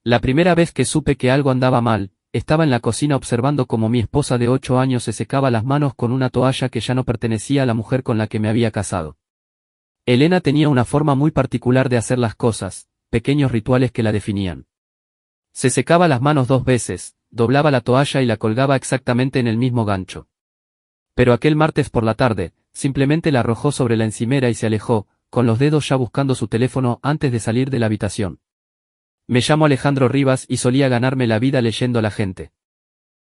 La primera vez que supe que algo andaba mal, estaba en la cocina observando cómo mi esposa de 8 años se secaba las manos con una toalla que ya no pertenecía a la mujer con la que me había casado. Elena tenía una forma muy particular de hacer las cosas, pequeños rituales que la definían. Se secaba las manos 2 veces, doblaba la toalla y la colgaba exactamente en el mismo gancho. Pero aquel martes por la tarde, simplemente la arrojó sobre la encimera y se alejó, con los dedos ya buscando su teléfono antes de salir de la habitación. Me llamo Alejandro Rivas y solía ganarme la vida leyendo a la gente.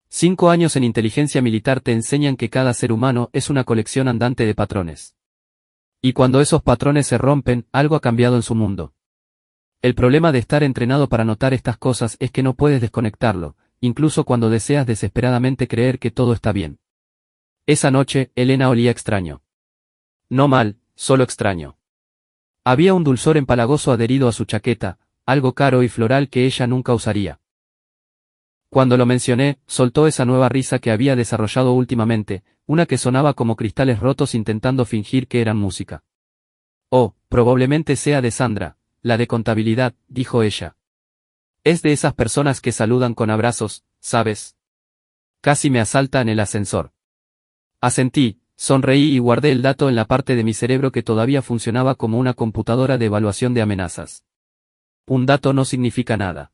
5 años en inteligencia militar te enseñan que cada ser humano es una colección andante de patrones. Y cuando esos patrones se rompen, algo ha cambiado en su mundo. El problema de estar entrenado para notar estas cosas es que no puedes desconectarlo, incluso cuando deseas desesperadamente creer que todo está bien. Esa noche, Elena olía extraño. No mal, solo extraño. Había un dulzor empalagoso adherido a su chaqueta, algo caro y floral que ella nunca usaría. Cuando lo mencioné, soltó esa nueva risa que había desarrollado últimamente, una que sonaba como cristales rotos intentando fingir que eran música. Oh, probablemente sea de Sandra, la de contabilidad, dijo ella. Es de esas personas que saludan con abrazos, ¿sabes? Casi me asalta en el ascensor. Asentí, sonreí y guardé el dato en la parte de mi cerebro que todavía funcionaba como una computadora de evaluación de amenazas. Un dato no significa nada.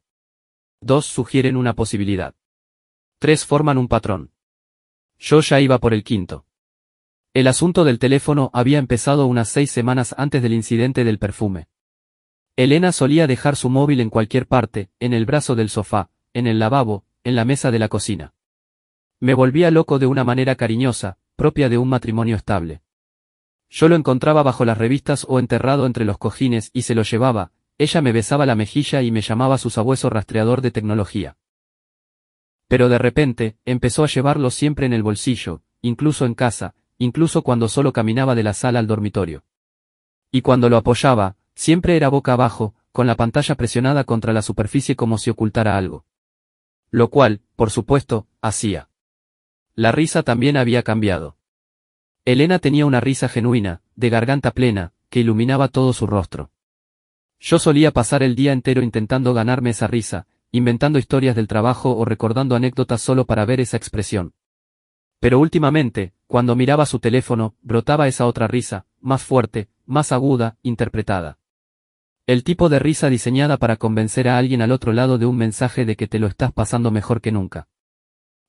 2 sugieren una posibilidad. 3 forman un patrón. Yo ya iba por el quinto. El asunto del teléfono había empezado unas 6 semanas antes del incidente del perfume. Elena solía dejar su móvil en cualquier parte, en el brazo del sofá, en el lavabo, en la mesa de la cocina. Me volvía loco de una manera cariñosa, propia de un matrimonio estable. Yo lo encontraba bajo las revistas o enterrado entre los cojines y se lo llevaba. Ella me besaba la mejilla y me llamaba su sabueso rastreador de tecnología. Pero de repente, empezó a llevarlo siempre en el bolsillo, incluso en casa, incluso cuando solo caminaba de la sala al dormitorio. Y cuando lo apoyaba, siempre era boca abajo, con la pantalla presionada contra la superficie como si ocultara algo. Lo cual, por supuesto, hacía. La risa también había cambiado. Elena tenía una risa genuina, de garganta plena, que iluminaba todo su rostro. Yo solía pasar el día entero intentando ganarme esa risa, inventando historias del trabajo o recordando anécdotas solo para ver esa expresión. Pero últimamente, cuando miraba su teléfono, brotaba esa otra risa, más fuerte, más aguda, interpretada. El tipo de risa diseñada para convencer a alguien al otro lado de un mensaje de que te lo estás pasando mejor que nunca.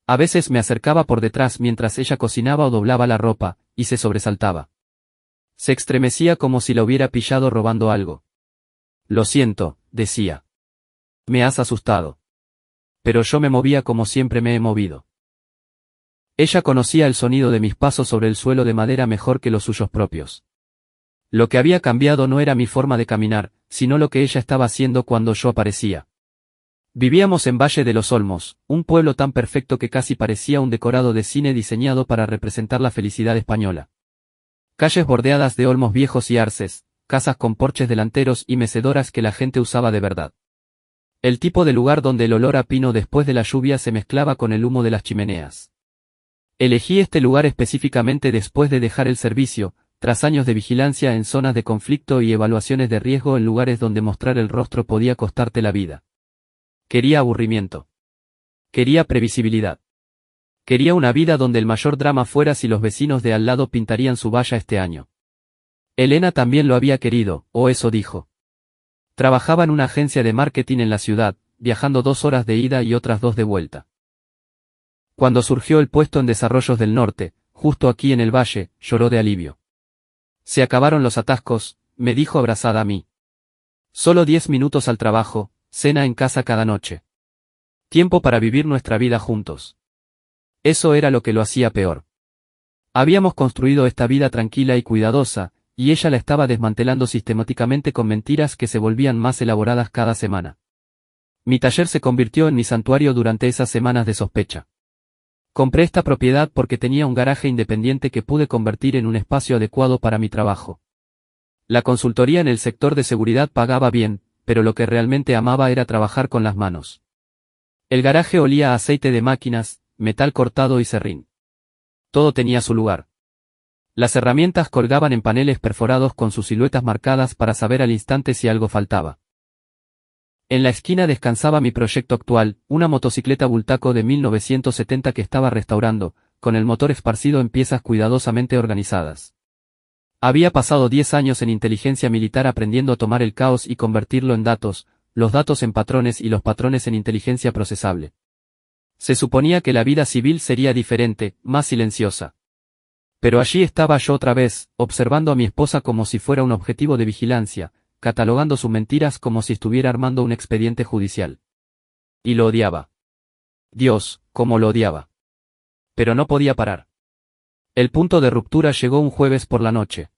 A veces me acercaba por detrás mientras ella cocinaba o doblaba la ropa, y se sobresaltaba. Se estremecía como si la hubiera pillado robando algo. Lo siento, decía. Me has asustado. Pero yo me movía como siempre me he movido. Ella conocía el sonido de mis pasos sobre el suelo de madera mejor que los suyos propios. Lo que había cambiado no era mi forma de caminar, sino lo que ella estaba haciendo cuando yo aparecía. Vivíamos en Valle de los Olmos, un pueblo tan perfecto que casi parecía un decorado de cine diseñado para representar la felicidad española. Calles bordeadas de olmos viejos y arces, casas con porches delanteros y mecedoras que la gente usaba de verdad. El tipo de lugar donde el olor a pino después de la lluvia se mezclaba con el humo de las chimeneas. Elegí este lugar específicamente después de dejar el servicio, tras años de vigilancia en zonas de conflicto y evaluaciones de riesgo en lugares donde mostrar el rostro podía costarte la vida. Quería aburrimiento. Quería previsibilidad. Quería una vida donde el mayor drama fuera si los vecinos de al lado pintarían su valla este año. Elena también lo había querido, o eso dijo. Trabajaba en una agencia de marketing en la ciudad, viajando 2 horas de ida y otras 2 de vuelta. Cuando surgió el puesto en Desarrollos del Norte, justo aquí en el valle, lloró de alivio. Se acabaron los atascos, me dijo abrazada a mí. Solo 10 minutos al trabajo, cena en casa cada noche. Tiempo para vivir nuestra vida juntos. Eso era lo que lo hacía peor. Habíamos construido esta vida tranquila y cuidadosa, y ella la estaba desmantelando sistemáticamente con mentiras que se volvían más elaboradas cada semana. Mi taller se convirtió en mi santuario durante esas semanas de sospecha. Compré esta propiedad porque tenía un garaje independiente que pude convertir en un espacio adecuado para mi trabajo. La consultoría en el sector de seguridad pagaba bien, pero lo que realmente amaba era trabajar con las manos. El garaje olía a aceite de máquinas, metal cortado y serrín. Todo tenía su lugar. Las herramientas colgaban en paneles perforados con sus siluetas marcadas para saber al instante si algo faltaba. En la esquina descansaba mi proyecto actual, una motocicleta Bultaco de 1970 que estaba restaurando, con el motor esparcido en piezas cuidadosamente organizadas. Había pasado 10 años en inteligencia militar aprendiendo a tomar el caos y convertirlo en datos, los datos en patrones y los patrones en inteligencia procesable. Se suponía que la vida civil sería diferente, más silenciosa. Pero allí estaba yo otra vez, observando a mi esposa como si fuera un objetivo de vigilancia, catalogando sus mentiras como si estuviera armando un expediente judicial. Y lo odiaba. Dios, cómo lo odiaba. Pero no podía parar. El punto de ruptura llegó un jueves por la noche.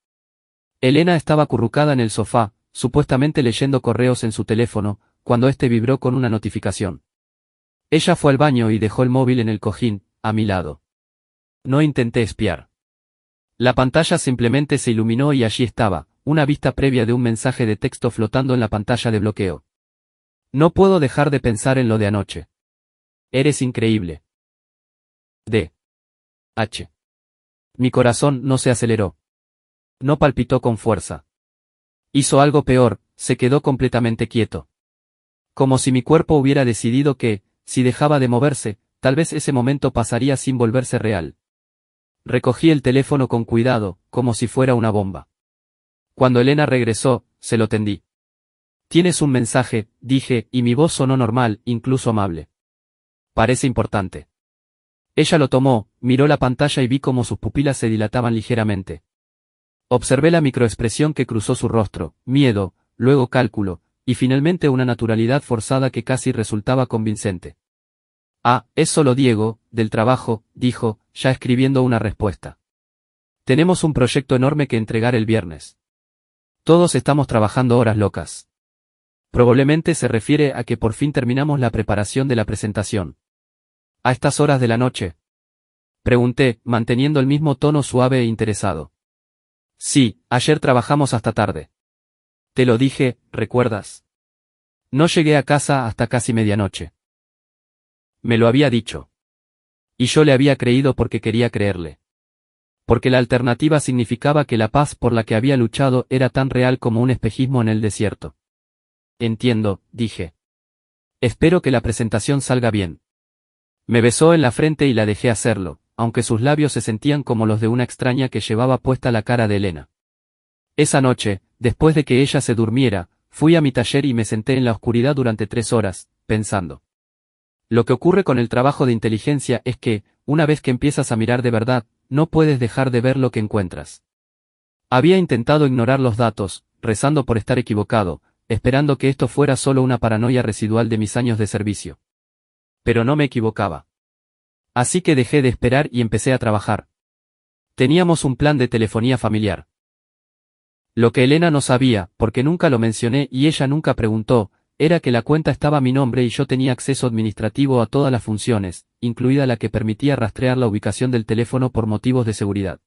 Elena estaba acurrucada en el sofá, supuestamente leyendo correos en su teléfono, cuando este vibró con una notificación. Ella fue al baño y dejó el móvil en el cojín, a mi lado. No intenté espiar. La pantalla simplemente se iluminó y allí estaba, una vista previa de un mensaje de texto flotando en la pantalla de bloqueo. No puedo dejar de pensar en lo de anoche. Eres increíble. D. H. Mi corazón no se aceleró. No palpitó con fuerza. Hizo algo peor, se quedó completamente quieto. Como si mi cuerpo hubiera decidido que, si dejaba de moverse, tal vez ese momento pasaría sin volverse real. Recogí el teléfono con cuidado, como si fuera una bomba. Cuando Elena regresó, se lo tendí. Tienes un mensaje, dije, y mi voz sonó normal, incluso amable. Parece importante. Ella lo tomó, miró la pantalla y vi cómo sus pupilas se dilataban ligeramente. Observé la microexpresión que cruzó su rostro, miedo, luego cálculo, y finalmente una naturalidad forzada que casi resultaba convincente. Ah, es solo Diego, del trabajo, dijo, ya escribiendo una respuesta. Tenemos un proyecto enorme que entregar el viernes. Todos estamos trabajando horas locas. Probablemente se refiere a que por fin terminamos la preparación de la presentación. ¿A estas horas de la noche? Pregunté, manteniendo el mismo tono suave e interesado. Sí, ayer trabajamos hasta tarde. Te lo dije, ¿recuerdas? No llegué a casa hasta casi medianoche. Me lo había dicho. Y yo le había creído porque quería creerle. Porque la alternativa significaba que la paz por la que había luchado era tan real como un espejismo en el desierto. Entiendo, dije. Espero que la presentación salga bien. Me besó en la frente y la dejé hacerlo, aunque sus labios se sentían como los de una extraña que llevaba puesta la cara de Elena. Esa noche, después de que ella se durmiera, fui a mi taller y me senté en la oscuridad durante 3 horas, pensando. Lo que ocurre con el trabajo de inteligencia es que, una vez que empiezas a mirar de verdad, no puedes dejar de ver lo que encuentras. Había intentado ignorar los datos, rezando por estar equivocado, esperando que esto fuera solo una paranoia residual de mis años de servicio. Pero no me equivocaba. Así que dejé de esperar y empecé a trabajar. Teníamos un plan de telefonía familiar. Lo que Elena no sabía, porque nunca lo mencioné y ella nunca preguntó, era que la cuenta estaba a mi nombre y yo tenía acceso administrativo a todas las funciones, incluida la que permitía rastrear la ubicación del teléfono por motivos de seguridad.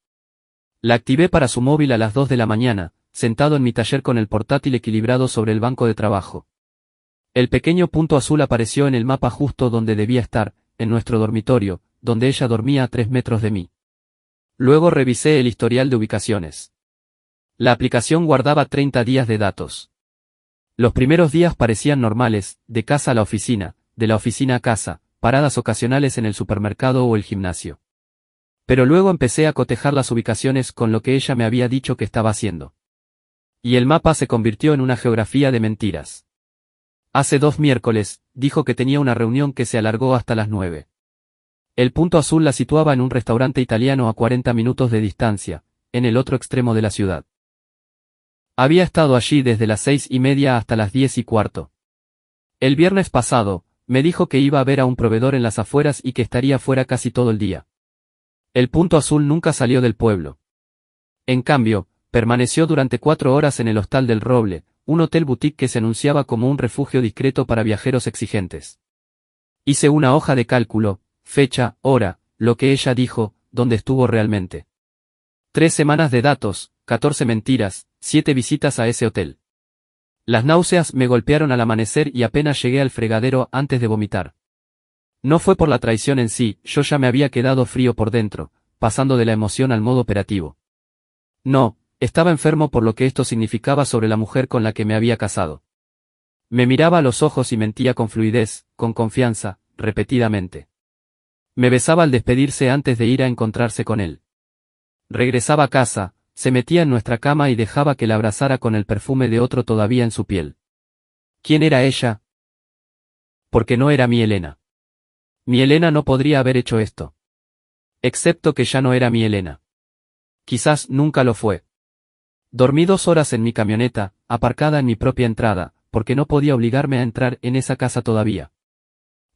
La activé para su móvil a las 2 de la mañana, sentado en mi taller con el portátil equilibrado sobre el banco de trabajo. El pequeño punto azul apareció en el mapa justo donde debía estar, en nuestro dormitorio, donde ella dormía a 3 metros de mí. Luego revisé el historial de ubicaciones. La aplicación guardaba 30 días de datos. Los primeros días parecían normales, de casa a la oficina, de la oficina a casa, paradas ocasionales en el supermercado o el gimnasio. Pero luego empecé a cotejar las ubicaciones con lo que ella me había dicho que estaba haciendo. Y el mapa se convirtió en una geografía de mentiras. Hace 2 miércoles, dijo que tenía una reunión que se alargó hasta las 9. El punto azul la situaba en un restaurante italiano a 40 minutos de distancia, en el otro extremo de la ciudad. Había estado allí desde las 6:30 hasta las 10:15. El viernes pasado, me dijo que iba a ver a un proveedor en las afueras y que estaría fuera casi todo el día. El punto azul nunca salió del pueblo. En cambio, permaneció durante 4 horas en el Hostal del Roble, un hotel boutique que se anunciaba como un refugio discreto para viajeros exigentes. Hice una hoja de cálculo, fecha, hora, lo que ella dijo, donde estuvo realmente. 3 semanas de datos, 14 mentiras, 7 visitas a ese hotel. Las náuseas me golpearon al amanecer y apenas llegué al fregadero antes de vomitar. No fue por la traición en sí, yo ya me había quedado frío por dentro, pasando de la emoción al modo operativo. No, estaba enfermo por lo que esto significaba sobre la mujer con la que me había casado. Me miraba a los ojos y mentía con fluidez, con confianza, repetidamente. Me besaba al despedirse antes de ir a encontrarse con él. Regresaba a casa, se metía en nuestra cama y dejaba que la abrazara con el perfume de otro todavía en su piel. ¿Quién era ella? Porque no era mi Elena. Mi Elena no podría haber hecho esto. Excepto que ya no era mi Elena. Quizás nunca lo fue. Dormí 2 horas en mi camioneta, aparcada en mi propia entrada, porque no podía obligarme a entrar en esa casa todavía.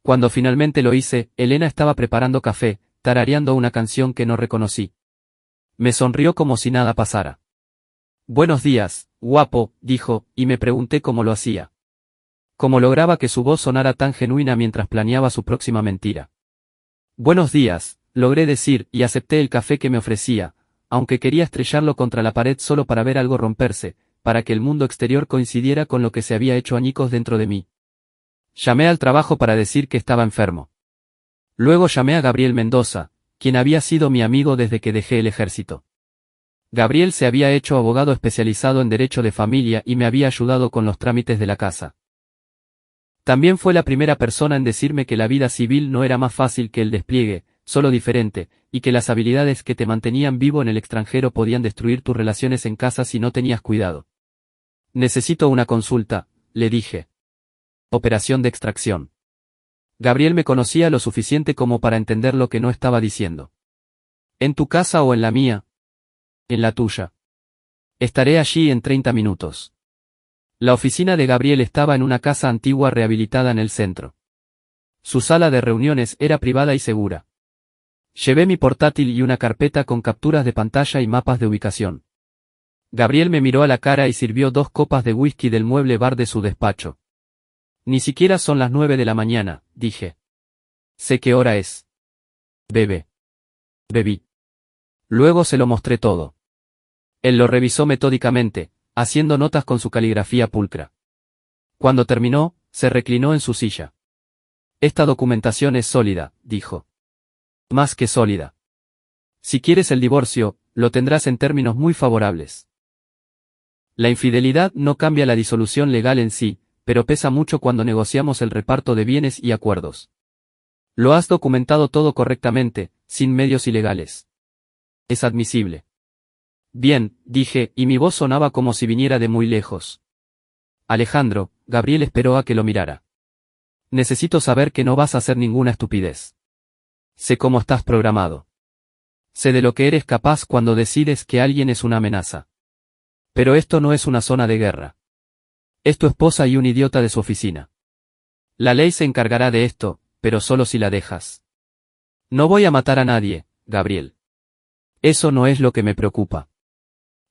Cuando finalmente lo hice, Elena estaba preparando café, tarareando una canción que no reconocí. Me sonrió como si nada pasara. Buenos días, guapo, dijo, y me pregunté cómo lo hacía. Cómo lograba que su voz sonara tan genuina mientras planeaba su próxima mentira. Buenos días, logré decir, y acepté el café que me ofrecía, aunque quería estrellarlo contra la pared solo para ver algo romperse, para que el mundo exterior coincidiera con lo que se había hecho añicos dentro de mí. Llamé al trabajo para decir que estaba enfermo. Luego llamé a Gabriel Mendoza, quien había sido mi amigo desde que dejé el ejército. Gabriel se había hecho abogado especializado en derecho de familia y me había ayudado con los trámites de la casa. También fue la primera persona en decirme que la vida civil no era más fácil que el despliegue, solo diferente, y que las habilidades que te mantenían vivo en el extranjero podían destruir tus relaciones en casa si no tenías cuidado. Necesito una consulta, le dije. Operación de extracción. Gabriel me conocía lo suficiente como para entender lo que no estaba diciendo. ¿En tu casa o en la mía? En la tuya. Estaré allí en 30 minutos. La oficina de Gabriel estaba en una casa antigua rehabilitada en el centro. Su sala de reuniones era privada y segura. Llevé mi portátil y una carpeta con capturas de pantalla y mapas de ubicación. Gabriel me miró a la cara y sirvió 2 copas de whisky del mueble bar de su despacho. Ni siquiera son las 9 de la mañana, dije. Sé qué hora es. Bebe. Bebí. Luego se lo mostré todo. Él lo revisó metódicamente, haciendo notas con su caligrafía pulcra. Cuando terminó, se reclinó en su silla. Esta documentación es sólida, dijo. Más que sólida. Si quieres el divorcio, lo tendrás en términos muy favorables. La infidelidad no cambia la disolución legal en sí, pero pesa mucho cuando negociamos el reparto de bienes y acuerdos. Lo has documentado todo correctamente, sin medios ilegales. Es admisible. Bien, dije, y mi voz sonaba como si viniera de muy lejos. Alejandro, Gabriel esperó a que lo mirara. Necesito saber que no vas a hacer ninguna estupidez. Sé cómo estás programado. Sé de lo que eres capaz cuando decides que alguien es una amenaza. Pero esto no es una zona de guerra. Es tu esposa y un idiota de su oficina. La ley se encargará de esto, pero solo si la dejas. No voy a matar a nadie, Gabriel. Eso no es lo que me preocupa.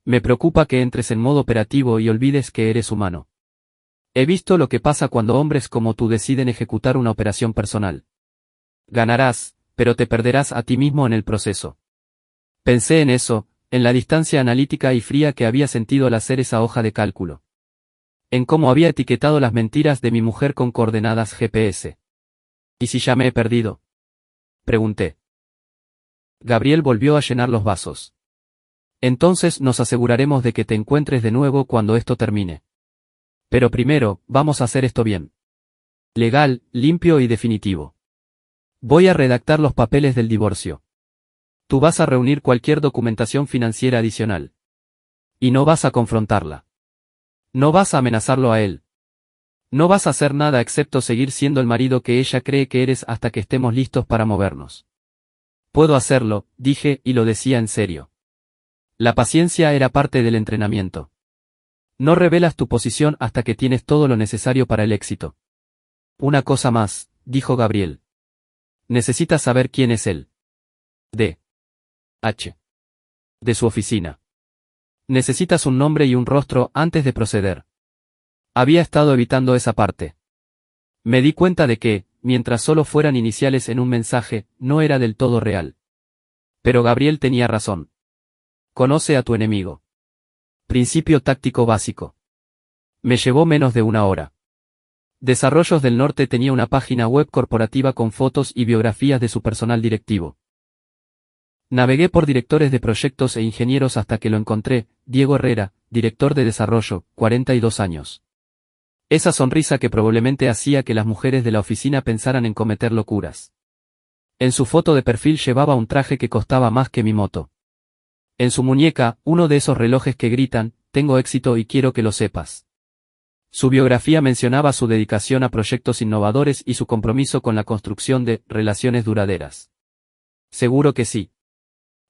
Me preocupa que entres en modo operativo y olvides que eres humano. He visto lo que pasa cuando hombres como tú deciden ejecutar una operación personal. Ganarás, pero te perderás a ti mismo en el proceso. Pensé en eso, en la distancia analítica y fría que había sentido al hacer esa hoja de cálculo. En cómo había etiquetado las mentiras de mi mujer con coordenadas GPS. ¿Y si ya me he perdido? Pregunté. Gabriel volvió a llenar los vasos. Entonces nos aseguraremos de que te encuentres de nuevo cuando esto termine. Pero primero, vamos a hacer esto bien. Legal, limpio y definitivo. Voy a redactar los papeles del divorcio. Tú vas a reunir cualquier documentación financiera adicional. Y no vas a confrontarla. No vas a amenazarlo a él. No vas a hacer nada excepto seguir siendo el marido que ella cree que eres hasta que estemos listos para movernos. Puedo hacerlo, dije, y lo decía en serio. La paciencia era parte del entrenamiento. No revelas tu posición hasta que tienes todo lo necesario para el éxito. Una cosa más, dijo Gabriel. Necesitas saber quién es él. D. H. De su oficina. Necesitas un nombre y un rostro antes de proceder. Había estado evitando esa parte. Me di cuenta de que, mientras solo fueran iniciales en un mensaje, no era del todo real. Pero Gabriel tenía razón. Conoce a tu enemigo. Principio táctico básico. Me llevó menos de 1 hora. Desarrollos del Norte tenía una página web corporativa con fotos y biografías de su personal directivo. Navegué por directores de proyectos e ingenieros hasta que lo encontré, Diego Herrera, director de desarrollo, 42 años. Esa sonrisa que probablemente hacía que las mujeres de la oficina pensaran en cometer locuras. En su foto de perfil llevaba un traje que costaba más que mi moto. En su muñeca, uno de esos relojes que gritan, tengo éxito y quiero que lo sepas. Su biografía mencionaba su dedicación a proyectos innovadores y su compromiso con la construcción de relaciones duraderas. Seguro que sí.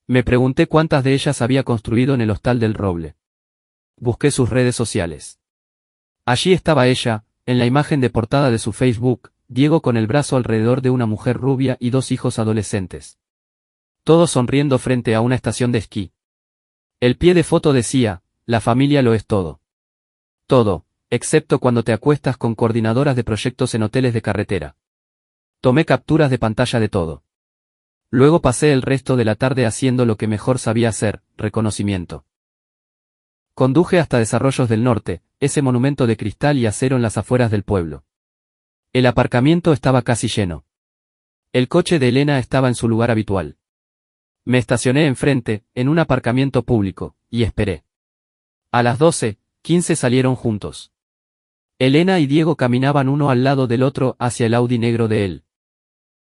Me pregunté cuántas de ellas había construido en el Hostal del Roble. Busqué sus redes sociales. Allí estaba ella, en la imagen de portada de su Facebook, Diego con el brazo alrededor de una mujer rubia y dos hijos adolescentes. Todos sonriendo frente a una estación de esquí. El pie de foto decía, la familia lo es todo. Todo, excepto cuando te acuestas con coordinadoras de proyectos en hoteles de carretera. Tomé capturas de pantalla de todo. Luego pasé el resto de la tarde haciendo lo que mejor sabía hacer, reconocimiento. Conduje hasta Desarrollos del Norte, ese monumento de cristal y acero en las afueras del pueblo. El aparcamiento estaba casi lleno. El coche de Elena estaba en su lugar habitual. Me estacioné enfrente, en un aparcamiento público, y esperé. A las 12:15 salieron juntos. Elena y Diego caminaban uno al lado del otro hacia el Audi negro de él.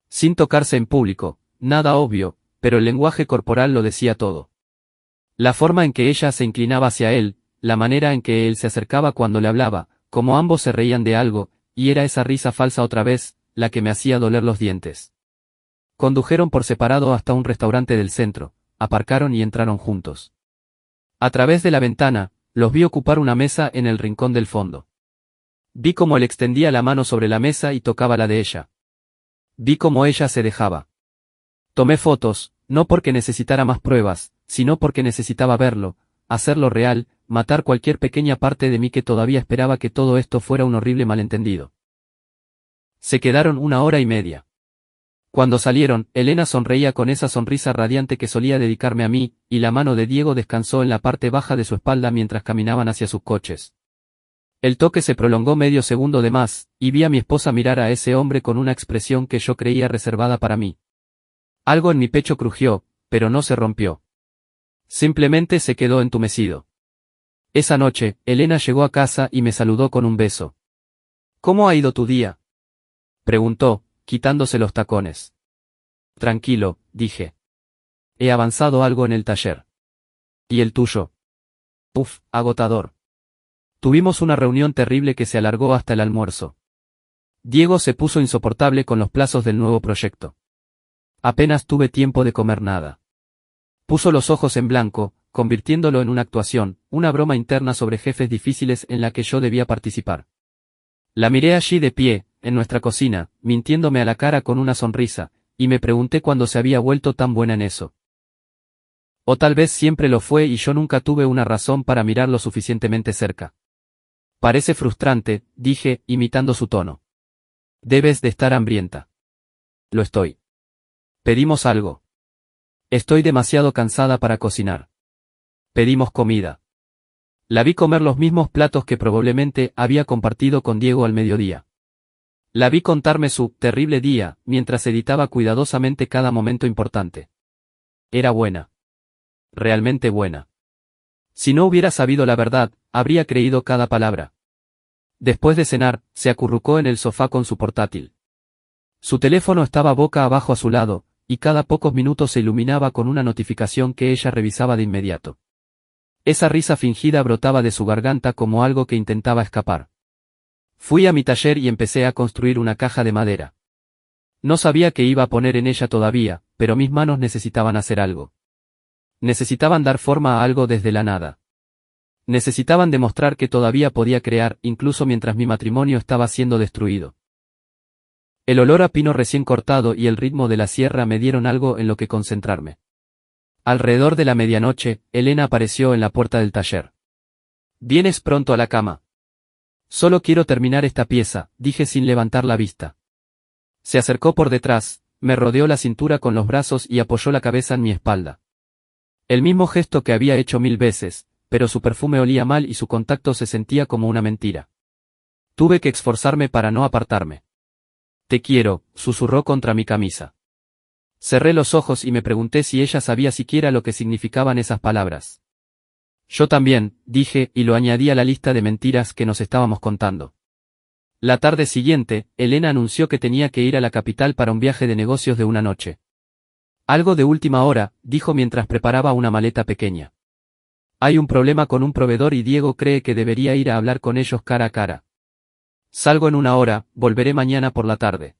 Sin tocarse en público, nada obvio, pero el lenguaje corporal lo decía todo. La forma en que ella se inclinaba hacia él, la manera en que él se acercaba cuando le hablaba, como ambos se reían de algo, y era esa risa falsa otra vez, la que me hacía doler los dientes. Condujeron por separado hasta un restaurante del centro, aparcaron y entraron juntos. A través de la ventana, los vi ocupar una mesa en el rincón del fondo. Vi cómo él extendía la mano sobre la mesa y tocaba la de ella. Vi cómo ella se dejaba. Tomé fotos, no porque necesitara más pruebas, sino porque necesitaba verlo, hacerlo real, matar cualquier pequeña parte de mí que todavía esperaba que todo esto fuera un horrible malentendido. Se quedaron 1 hora y media. Cuando salieron, Elena sonreía con esa sonrisa radiante que solía dedicarme a mí, y la mano de Diego descansó en la parte baja de su espalda mientras caminaban hacia sus coches. El toque se prolongó medio segundo de más, y vi a mi esposa mirar a ese hombre con una expresión que yo creía reservada para mí. Algo en mi pecho crujió, pero no se rompió. Simplemente se quedó entumecido. Esa noche, Elena llegó a casa y me saludó con un beso. ¿Cómo ha ido tu día?, preguntó, quitándose los tacones. Tranquilo, dije. He avanzado algo en el taller. ¿Y el tuyo? Uf, agotador. Tuvimos una reunión terrible que se alargó hasta el almuerzo. Diego se puso insoportable con los plazos del nuevo proyecto. Apenas tuve tiempo de comer nada. Puso los ojos en blanco, convirtiéndolo en una actuación, una broma interna sobre jefes difíciles en la que yo debía participar. La miré allí de pie, en nuestra cocina, mintiéndome a la cara con una sonrisa, y me pregunté cuándo se había vuelto tan buena en eso. O tal vez siempre lo fue y yo nunca tuve una razón para mirar lo suficientemente cerca. Parece frustrante, dije, imitando su tono. Debes de estar hambrienta. Lo estoy. Pedimos algo. Estoy demasiado cansada para cocinar. Pedimos comida. La vi comer los mismos platos que probablemente había compartido con Diego al mediodía. La vi contarme su terrible día, mientras editaba cuidadosamente cada momento importante. Era buena. Realmente buena. Si no hubiera sabido la verdad, habría creído cada palabra. Después de cenar, se acurrucó en el sofá con su portátil. Su teléfono estaba boca abajo a su lado, y cada pocos minutos se iluminaba con una notificación que ella revisaba de inmediato. Esa risa fingida brotaba de su garganta como algo que intentaba escapar. Fui a mi taller y empecé a construir una caja de madera. No sabía qué iba a poner en ella todavía, pero mis manos necesitaban hacer algo. Necesitaban dar forma a algo desde la nada. Necesitaban demostrar que todavía podía crear, incluso mientras mi matrimonio estaba siendo destruido. El olor a pino recién cortado y el ritmo de la sierra me dieron algo en lo que concentrarme. Alrededor de la medianoche, Elena apareció en la puerta del taller. ¿Vienes pronto a la cama? Solo quiero terminar esta pieza, dije sin levantar la vista. Se acercó por detrás, me rodeó la cintura con los brazos y apoyó la cabeza en mi espalda. El mismo gesto que había hecho 1000 veces, pero su perfume olía mal y su contacto se sentía como una mentira. Tuve que esforzarme para no apartarme. Te quiero, susurró contra mi camisa. Cerré los ojos y me pregunté si ella sabía siquiera lo que significaban esas palabras. Yo también, dije, y lo añadí a la lista de mentiras que nos estábamos contando. La tarde siguiente, Elena anunció que tenía que ir a la capital para un viaje de negocios de una noche. Algo de última hora, dijo mientras preparaba una maleta pequeña. Hay un problema con un proveedor y Diego cree que debería ir a hablar con ellos cara a cara. Salgo en una hora, volveré mañana por la tarde.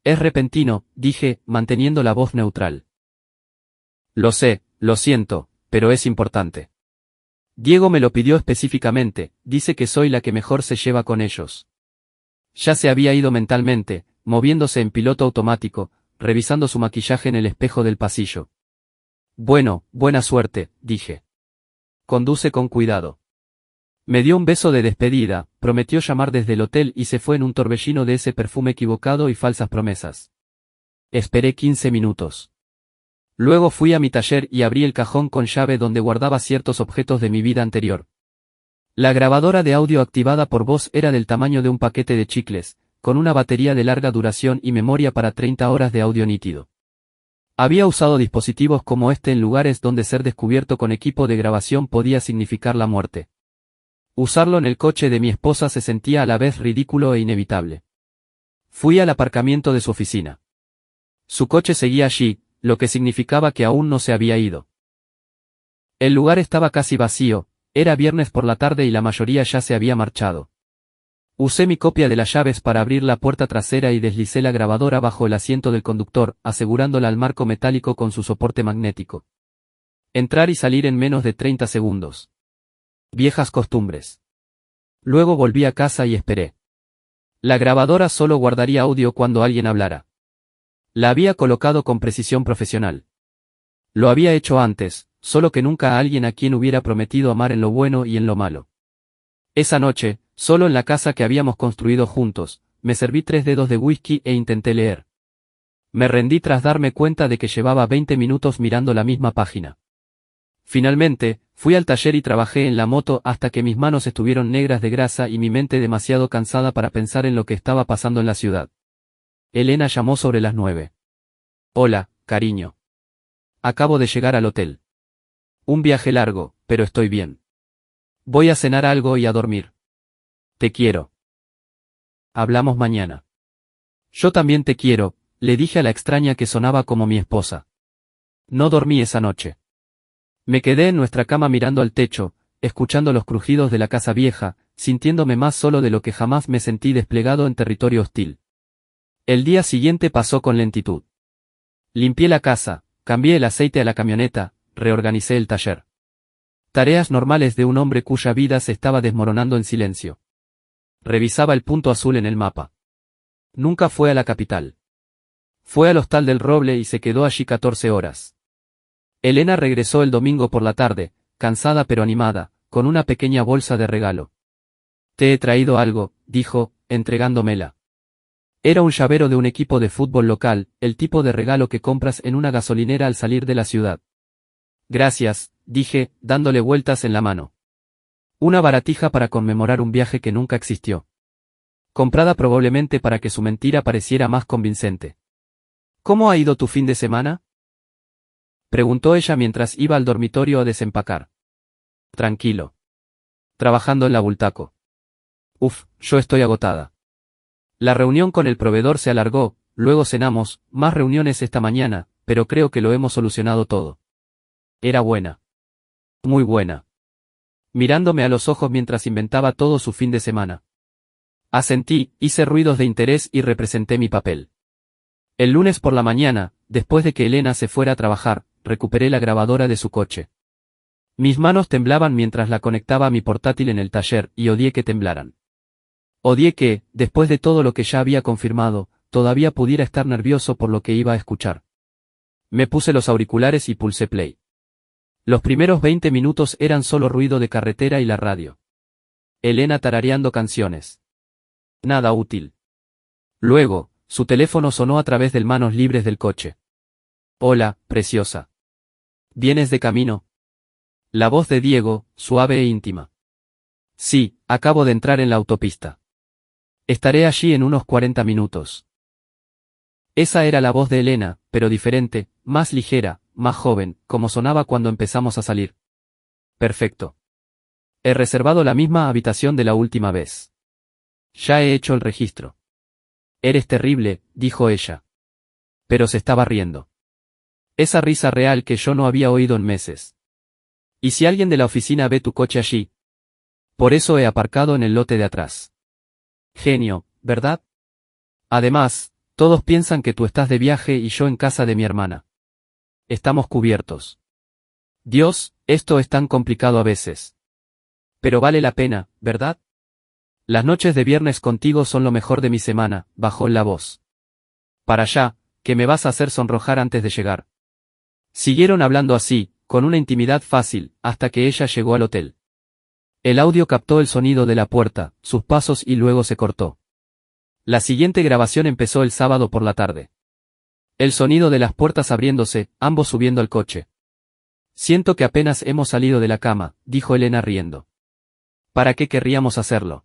Es repentino, dije, manteniendo la voz neutral. Lo sé, lo siento, pero es importante. Diego me lo pidió específicamente, dice que soy la que mejor se lleva con ellos. Ya se había ido mentalmente, moviéndose en piloto automático, revisando su maquillaje en el espejo del pasillo. Bueno, buena suerte, dije. Conduce con cuidado. Me dio un beso de despedida, prometió llamar desde el hotel y se fue en un torbellino de ese perfume equivocado y falsas promesas. Esperé 15 minutos. Luego fui a mi taller y abrí el cajón con llave donde guardaba ciertos objetos de mi vida anterior. La grabadora de audio activada por voz era del tamaño de un paquete de chicles, con una batería de larga duración y memoria para 30 horas de audio nítido. Había usado dispositivos como este en lugares donde ser descubierto con equipo de grabación podía significar la muerte. Usarlo en el coche de mi esposa se sentía a la vez ridículo e inevitable. Fui al aparcamiento de su oficina. Su coche seguía allí, lo que significaba que aún no se había ido. El lugar estaba casi vacío, era viernes por la tarde y la mayoría ya se había marchado. Usé mi copia de las llaves para abrir la puerta trasera y deslicé la grabadora bajo el asiento del conductor, asegurándola al marco metálico con su soporte magnético. Entrar y salir en menos de 30 segundos. Viejas costumbres. Luego volví a casa y esperé. La grabadora solo guardaría audio cuando alguien hablara. La había colocado con precisión profesional. Lo había hecho antes, solo que nunca a alguien a quien hubiera prometido amar en lo bueno y en lo malo. Esa noche, solo en la casa que habíamos construido juntos, me serví 3 dedos de whisky e intenté leer. Me rendí tras darme cuenta de que llevaba 20 minutos mirando la misma página. Finalmente, fui al taller y trabajé en la moto hasta que mis manos estuvieron negras de grasa y mi mente demasiado cansada para pensar en lo que estaba pasando en la ciudad. Elena llamó sobre las 9. Hola, cariño. Acabo de llegar al hotel. Un viaje largo, pero estoy bien. Voy a cenar algo y a dormir. Te quiero. Hablamos mañana. Yo también te quiero, le dije a la extraña que sonaba como mi esposa. No dormí esa noche. Me quedé en nuestra cama mirando al techo, escuchando los crujidos de la casa vieja, sintiéndome más solo de lo que jamás me sentí desplegado en territorio hostil. El día siguiente pasó con lentitud. Limpié la casa, cambié el aceite a la camioneta, reorganicé el taller. Tareas normales de un hombre cuya vida se estaba desmoronando en silencio. Revisaba el punto azul en el mapa. Nunca fue a la capital. Fue al Hostal del Roble y se quedó allí 14 horas. Elena regresó el domingo por la tarde, cansada pero animada, con una pequeña bolsa de regalo. Te he traído algo, dijo, entregándomela. Era un llavero de un equipo de fútbol local, el tipo de regalo que compras en una gasolinera al salir de la ciudad. Gracias, dije, dándole vueltas en la mano. Una baratija para conmemorar un viaje que nunca existió. Comprada probablemente para que su mentira pareciera más convincente. ¿Cómo ha ido tu fin de semana?, preguntó ella mientras iba al dormitorio a desempacar. Tranquilo. Trabajando en la Bultaco. Yo estoy agotada. La reunión con el proveedor se alargó, luego cenamos, más reuniones esta mañana, pero creo que lo hemos solucionado todo. Era buena. Muy buena. Mirándome a los ojos mientras inventaba todo su fin de semana. Asentí, hice ruidos de interés y representé mi papel. El lunes por la mañana, después de que Elena se fuera a trabajar, recuperé la grabadora de su coche. Mis manos temblaban mientras la conectaba a mi portátil en el taller y odié que temblaran. Odié que, después de todo lo que ya había confirmado, todavía pudiera estar nervioso por lo que iba a escuchar. Me puse los auriculares y pulsé play. Los primeros 20 minutos eran solo ruido de carretera y la radio. Elena tarareando canciones. Nada útil. Luego, su teléfono sonó a través del manos libres del coche. Hola, preciosa. ¿Vienes de camino? La voz de Diego, suave e íntima. Sí, acabo de entrar en la autopista. Estaré allí en unos 40 minutos. Esa era la voz de Elena, pero diferente, más ligera, más joven, como sonaba cuando empezamos a salir. Perfecto. He reservado la misma habitación de la última vez. Ya he hecho el registro. Eres terrible, dijo ella. Pero se estaba riendo. Esa risa real que yo no había oído en meses. ¿Y si alguien de la oficina ve tu coche allí? Por eso he aparcado en el lote de atrás. Genio, ¿verdad? Además, todos piensan que tú estás de viaje y yo en casa de mi hermana. Estamos cubiertos. Dios, esto es tan complicado a veces. Pero vale la pena, ¿verdad? Las noches de viernes contigo son lo mejor de mi semana, bajó la voz. Para allá, que me vas a hacer sonrojar antes de llegar. Siguieron hablando así, con una intimidad fácil, hasta que ella llegó al hotel. El audio captó el sonido de la puerta, sus pasos y luego se cortó. La siguiente grabación empezó el sábado por la tarde. El sonido de las puertas abriéndose, ambos subiendo al coche. Siento que apenas hemos salido de la cama, dijo Elena riendo. ¿Para qué querríamos hacerlo?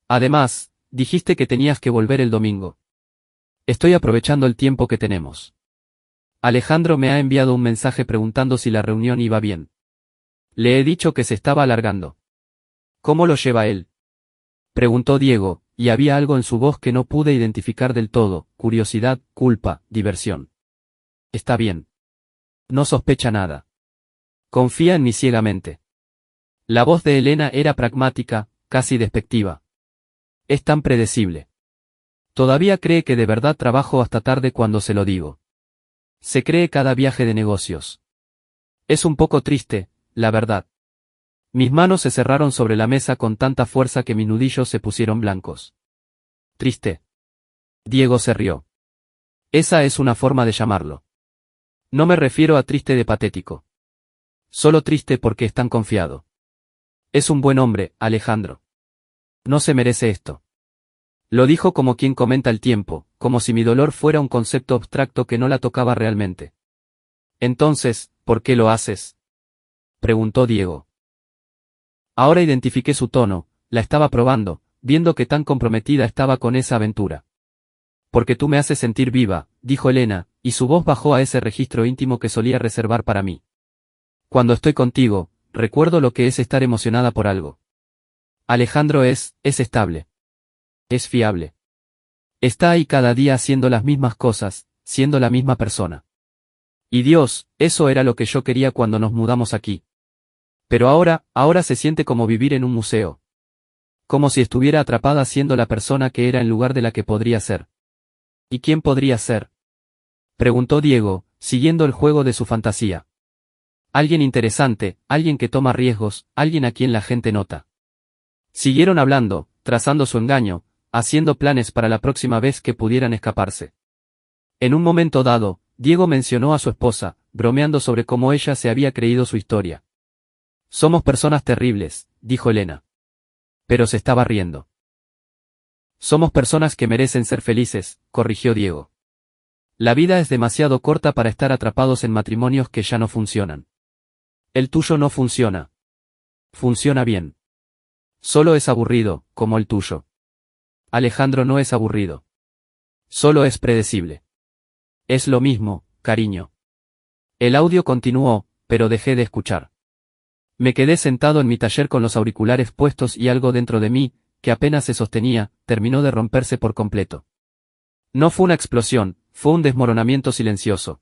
Además, dijiste que tenías que volver el domingo. Estoy aprovechando el tiempo que tenemos. Alejandro me ha enviado un mensaje preguntando si la reunión iba bien. Le he dicho que se estaba alargando. ¿Cómo lo lleva él? Preguntó Diego, y había algo en su voz que no pude identificar del todo, curiosidad, culpa, diversión. Está bien. No sospecha nada. Confía en mí ciegamente. La voz de Elena era pragmática, casi despectiva. Es tan predecible. Todavía cree que de verdad trabajo hasta tarde cuando se lo digo. Se cree cada viaje de negocios. Es un poco triste, la verdad. Mis manos se cerraron sobre la mesa con tanta fuerza que mis nudillos se pusieron blancos. Triste. Diego se rió. Esa es una forma de llamarlo. No me refiero a triste de patético. Solo triste porque es tan confiado. Es un buen hombre, Alejandro. No se merece esto. Lo dijo como quien comenta el tiempo, como si mi dolor fuera un concepto abstracto que no la tocaba realmente. Entonces, ¿por qué lo haces? Preguntó Diego. Ahora identifiqué su tono, la estaba probando, viendo que tan comprometida estaba con esa aventura. Porque tú me haces sentir viva, dijo Elena, y su voz bajó a ese registro íntimo que solía reservar para mí. Cuando estoy contigo, recuerdo lo que es estar emocionada por algo. Alejandro es estable. Es fiable. Está ahí cada día haciendo las mismas cosas, siendo la misma persona. Y Dios, eso era lo que yo quería cuando nos mudamos aquí. Pero ahora se siente como vivir en un museo. Como si estuviera atrapada siendo la persona que era en lugar de la que podría ser. ¿Y quién podría ser? Preguntó Diego, siguiendo el juego de su fantasía. Alguien interesante, alguien que toma riesgos, alguien a quien la gente nota. Siguieron hablando, trazando su engaño, haciendo planes para la próxima vez que pudieran escaparse. En un momento dado, Diego mencionó a su esposa, bromeando sobre cómo ella se había creído su historia. Somos personas terribles, dijo Elena. Pero se estaba riendo. Somos personas que merecen ser felices, corrigió Diego. La vida es demasiado corta para estar atrapados en matrimonios que ya no funcionan. El tuyo no funciona. Funciona bien. Solo es aburrido, como el tuyo. Alejandro no es aburrido. Solo es predecible. Es lo mismo, cariño. El audio continuó, pero dejé de escuchar. Me quedé sentado en mi taller con los auriculares puestos y algo dentro de mí, que apenas se sostenía, terminó de romperse por completo. No fue una explosión, fue un desmoronamiento silencioso.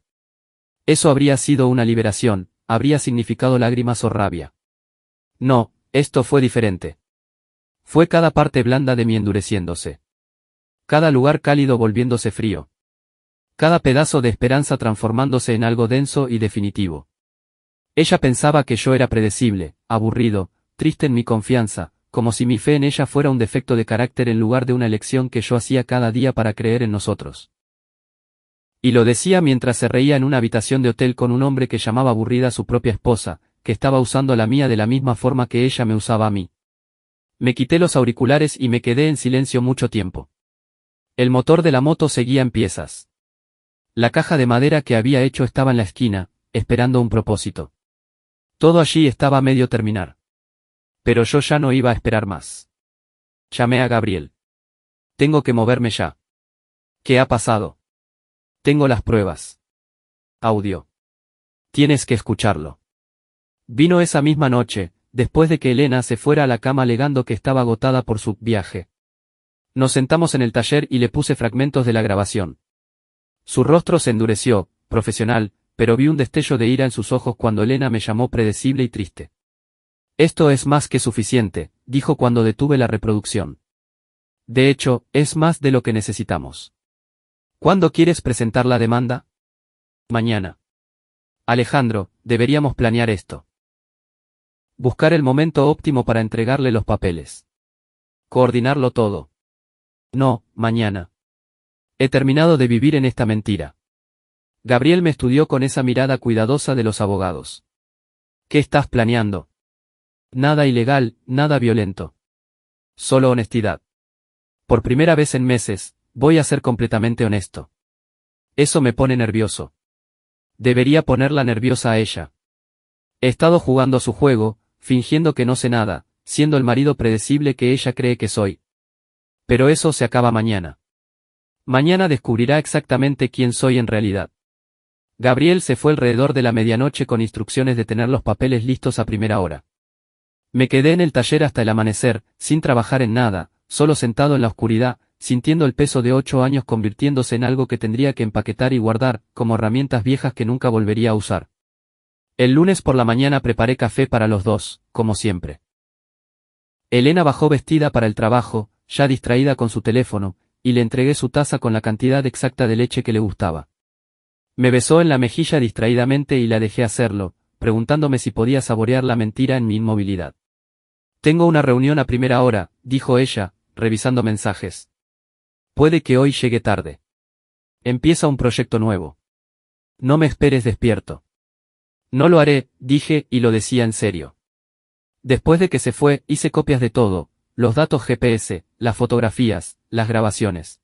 Eso habría sido una liberación, habría significado lágrimas o rabia. No, esto fue diferente. Fue cada parte blanda de mí endureciéndose. Cada lugar cálido volviéndose frío. Cada pedazo de esperanza transformándose en algo denso y definitivo. Ella pensaba que yo era predecible, aburrido, triste en mi confianza, como si mi fe en ella fuera un defecto de carácter en lugar de una elección que yo hacía cada día para creer en nosotros. Y lo decía mientras se reía en una habitación de hotel con un hombre que llamaba aburrida a su propia esposa, que estaba usando la mía de la misma forma que ella me usaba a mí. Me quité los auriculares y me quedé en silencio mucho tiempo. El motor de la moto seguía en piezas. La caja de madera que había hecho estaba en la esquina, esperando un propósito. Todo allí estaba a medio terminar. Pero yo ya no iba a esperar más. Llamé a Gabriel. Tengo que moverme ya. ¿Qué ha pasado? Tengo las pruebas. Audio. Tienes que escucharlo. Vino esa misma noche, después de que Elena se fuera a la cama alegando que estaba agotada por su viaje. Nos sentamos en el taller y le puse fragmentos de la grabación. Su rostro se endureció, profesional, pero vi un destello de ira en sus ojos cuando Elena me llamó predecible y triste. Esto es más que suficiente, dijo cuando detuve la reproducción. De hecho, es más de lo que necesitamos. ¿Cuándo quieres presentar la demanda? Mañana. Alejandro, deberíamos planear esto. Buscar el momento óptimo para entregarle los papeles. Coordinarlo todo. No, mañana. He terminado de vivir en esta mentira. Gabriel me estudió con esa mirada cuidadosa de los abogados. ¿Qué estás planeando? Nada ilegal, nada violento. Solo honestidad. Por primera vez en meses, voy a ser completamente honesto. Eso me pone nervioso. Debería ponerla nerviosa a ella. He estado jugando a su juego, fingiendo que no sé nada, siendo el marido predecible que ella cree que soy. Pero eso se acaba mañana. Mañana descubrirá exactamente quién soy en realidad. Gabriel se fue alrededor de la medianoche con instrucciones de tener los papeles listos a primera hora. Me quedé en el taller hasta el amanecer, sin trabajar en nada, solo sentado en la oscuridad, sintiendo el peso de 8 años convirtiéndose en algo que tendría que empaquetar y guardar, como herramientas viejas que nunca volvería a usar. El lunes por la mañana preparé café para los dos, como siempre. Elena bajó vestida para el trabajo, ya distraída con su teléfono, y le entregué su taza con la cantidad exacta de leche que le gustaba. Me besó en la mejilla distraídamente y la dejé hacerlo, preguntándome si podía saborear la mentira en mi inmovilidad. Tengo una reunión a primera hora, dijo ella, revisando mensajes. Puede que hoy llegue tarde. Empieza un proyecto nuevo. No me esperes despierto. No lo haré, dije, y lo decía en serio. Después de que se fue, hice copias de todo, los datos GPS, las fotografías, las grabaciones.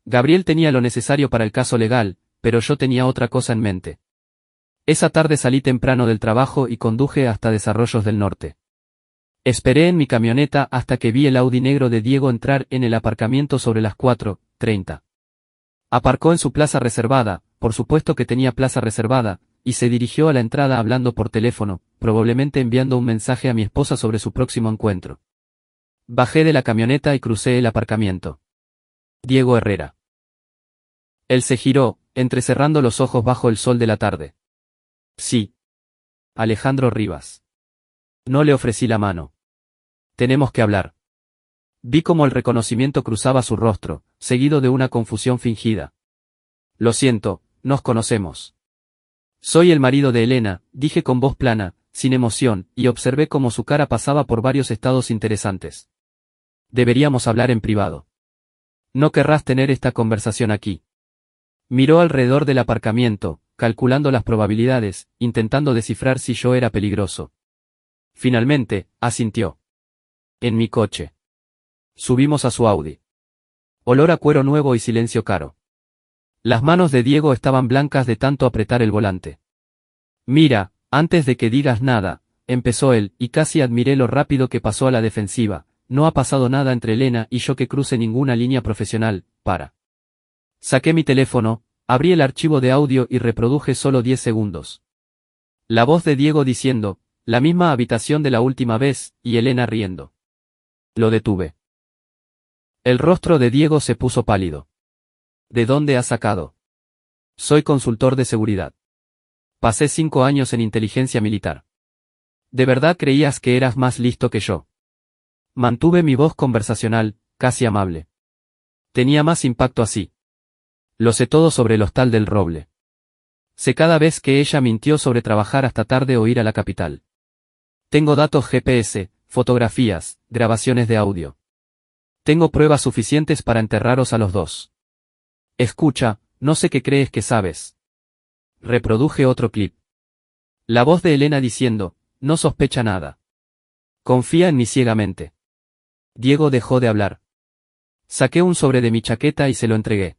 Gabriel tenía lo necesario para el caso legal, pero yo tenía otra cosa en mente. Esa tarde salí temprano del trabajo y conduje hasta Desarrollos del Norte. Esperé en mi camioneta hasta que vi el Audi negro de Diego entrar en el aparcamiento sobre las 4:30. Aparcó en su plaza reservada, por supuesto que tenía plaza reservada, y se dirigió a la entrada hablando por teléfono, probablemente enviando un mensaje a mi esposa sobre su próximo encuentro. Bajé de la camioneta y crucé el aparcamiento. Diego Herrera. Él se giró, entrecerrando los ojos bajo el sol de la tarde. Sí. Alejandro Rivas. No le ofrecí la mano. Tenemos que hablar. Vi cómo el reconocimiento cruzaba su rostro, seguido de una confusión fingida. Lo siento, nos conocemos. Soy el marido de Elena, dije con voz plana, sin emoción, y observé cómo su cara pasaba por varios estados interesantes. Deberíamos hablar en privado. No querrás tener esta conversación aquí. Miró alrededor del aparcamiento, calculando las probabilidades, intentando descifrar si yo era peligroso. Finalmente, asintió. En mi coche. Subimos a su Audi. Olor a cuero nuevo y silencio caro. Las manos de Diego estaban blancas de tanto apretar el volante. Mira, antes de que digas nada, empezó él, y casi admiré lo rápido que pasó a la defensiva. No ha pasado nada entre Elena y yo que cruce ninguna línea profesional, para. Saqué mi teléfono, abrí el archivo de audio y reproduje solo 10 segundos. La voz de Diego diciendo, la misma habitación de la última vez, y Elena riendo. Lo detuve. El rostro de Diego se puso pálido. ¿De dónde has sacado? Soy consultor de seguridad. Pasé 5 años en inteligencia militar. ¿De verdad creías que eras más listo que yo? Mantuve mi voz conversacional, casi amable. Tenía más impacto así. Lo sé todo sobre el Hostal del Roble. Sé cada vez que ella mintió sobre trabajar hasta tarde o ir a la capital. Tengo datos GPS, fotografías, grabaciones de audio. Tengo pruebas suficientes para enterraros a los dos. Escucha, no sé qué crees que sabes. Reproduje otro clip. La voz de Elena diciendo, no sospecha nada. Confía en mí ciegamente. Diego dejó de hablar. Saqué un sobre de mi chaqueta y se lo entregué.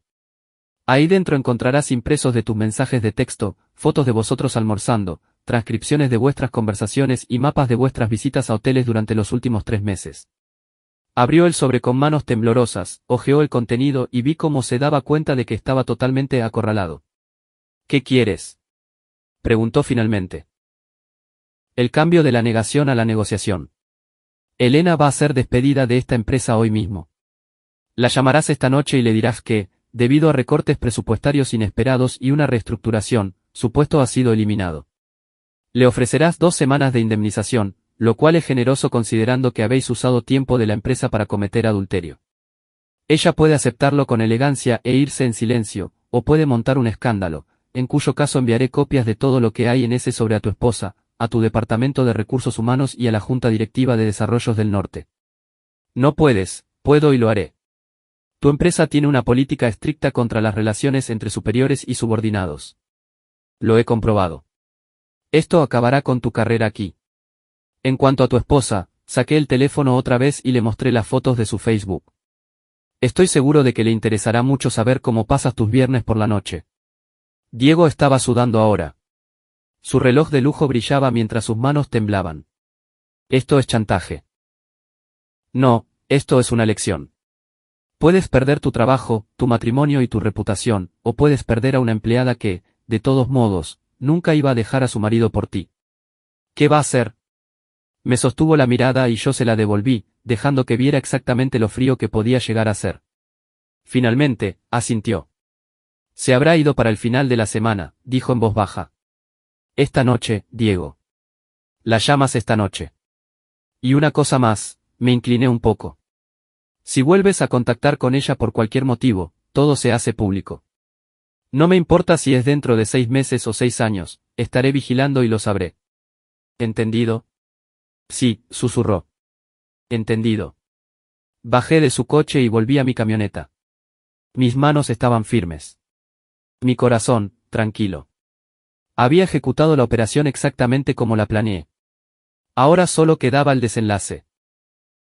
Ahí dentro encontrarás impresos de tus mensajes de texto, fotos de vosotros almorzando, transcripciones de vuestras conversaciones y mapas de vuestras visitas a hoteles durante los últimos 3 meses. Abrió el sobre con manos temblorosas, hojeó el contenido y vi cómo se daba cuenta de que estaba totalmente acorralado. ¿Qué quieres? Preguntó finalmente. El cambio de la negación a la negociación. Elena va a ser despedida de esta empresa hoy mismo. La llamarás esta noche y le dirás que, debido a recortes presupuestarios inesperados y una reestructuración, su puesto ha sido eliminado. Le ofrecerás 2 semanas de indemnización, lo cual es generoso considerando que habéis usado tiempo de la empresa para cometer adulterio. Ella puede aceptarlo con elegancia e irse en silencio, o puede montar un escándalo, en cuyo caso enviaré copias de todo lo que hay en ese sobre a tu esposa, a tu Departamento de Recursos Humanos y a la Junta Directiva de Desarrollos del Norte. No puedes, puedo y lo haré. Tu empresa tiene una política estricta contra las relaciones entre superiores y subordinados. Lo he comprobado. Esto acabará con tu carrera aquí. En cuanto a tu esposa, saqué el teléfono otra vez y le mostré las fotos de su Facebook. Estoy seguro de que le interesará mucho saber cómo pasas tus viernes por la noche. Diego estaba sudando ahora. Su reloj de lujo brillaba mientras sus manos temblaban. Esto es chantaje. No, esto es una lección. Puedes perder tu trabajo, tu matrimonio y tu reputación, o puedes perder a una empleada que, de todos modos, nunca iba a dejar a su marido por ti. ¿Qué va a hacer? Me sostuvo la mirada y yo se la devolví, dejando que viera exactamente lo frío que podía llegar a ser. Finalmente, asintió. Se habrá ido para el final de la semana, dijo en voz baja. Esta noche, Diego. La llamas esta noche. Y una cosa más, me incliné un poco. Si vuelves a contactar con ella por cualquier motivo, todo se hace público. No me importa si es dentro de 6 meses o 6 años, estaré vigilando y lo sabré. ¿Entendido? Sí, susurró. Entendido. Bajé de su coche y volví a mi camioneta. Mis manos estaban firmes. Mi corazón, tranquilo. Había ejecutado la operación exactamente como la planeé. Ahora solo quedaba el desenlace.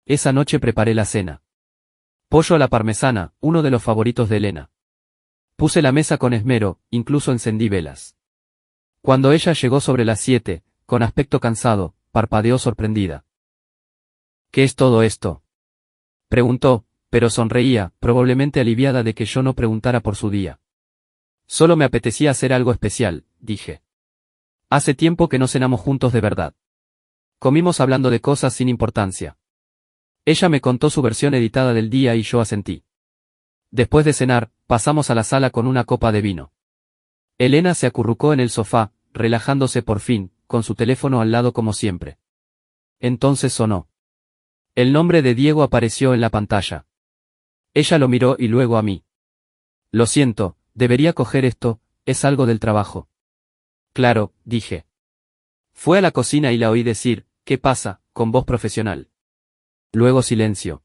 Esa noche preparé la cena. Pollo a la parmesana, uno de los favoritos de Elena. Puse la mesa con esmero, incluso encendí velas. Cuando ella llegó sobre las 7, con aspecto cansado, parpadeó sorprendida. ¿Qué es todo esto? Preguntó, pero sonreía, probablemente aliviada de que yo no preguntara por su día. Solo me apetecía hacer algo especial, dije. Hace tiempo que no cenamos juntos de verdad. Comimos hablando de cosas sin importancia. Ella me contó su versión editada del día y yo asentí. Después de cenar, pasamos a la sala con una copa de vino. Elena se acurrucó en el sofá, relajándose por fin, con su teléfono al lado como siempre. Entonces sonó. El nombre de Diego apareció en la pantalla. Ella lo miró y luego a mí. Lo siento, debería coger esto, es algo del trabajo. Claro, dije. Fue a la cocina y la oí decir, ¿qué pasa?, con voz profesional. Luego silencio.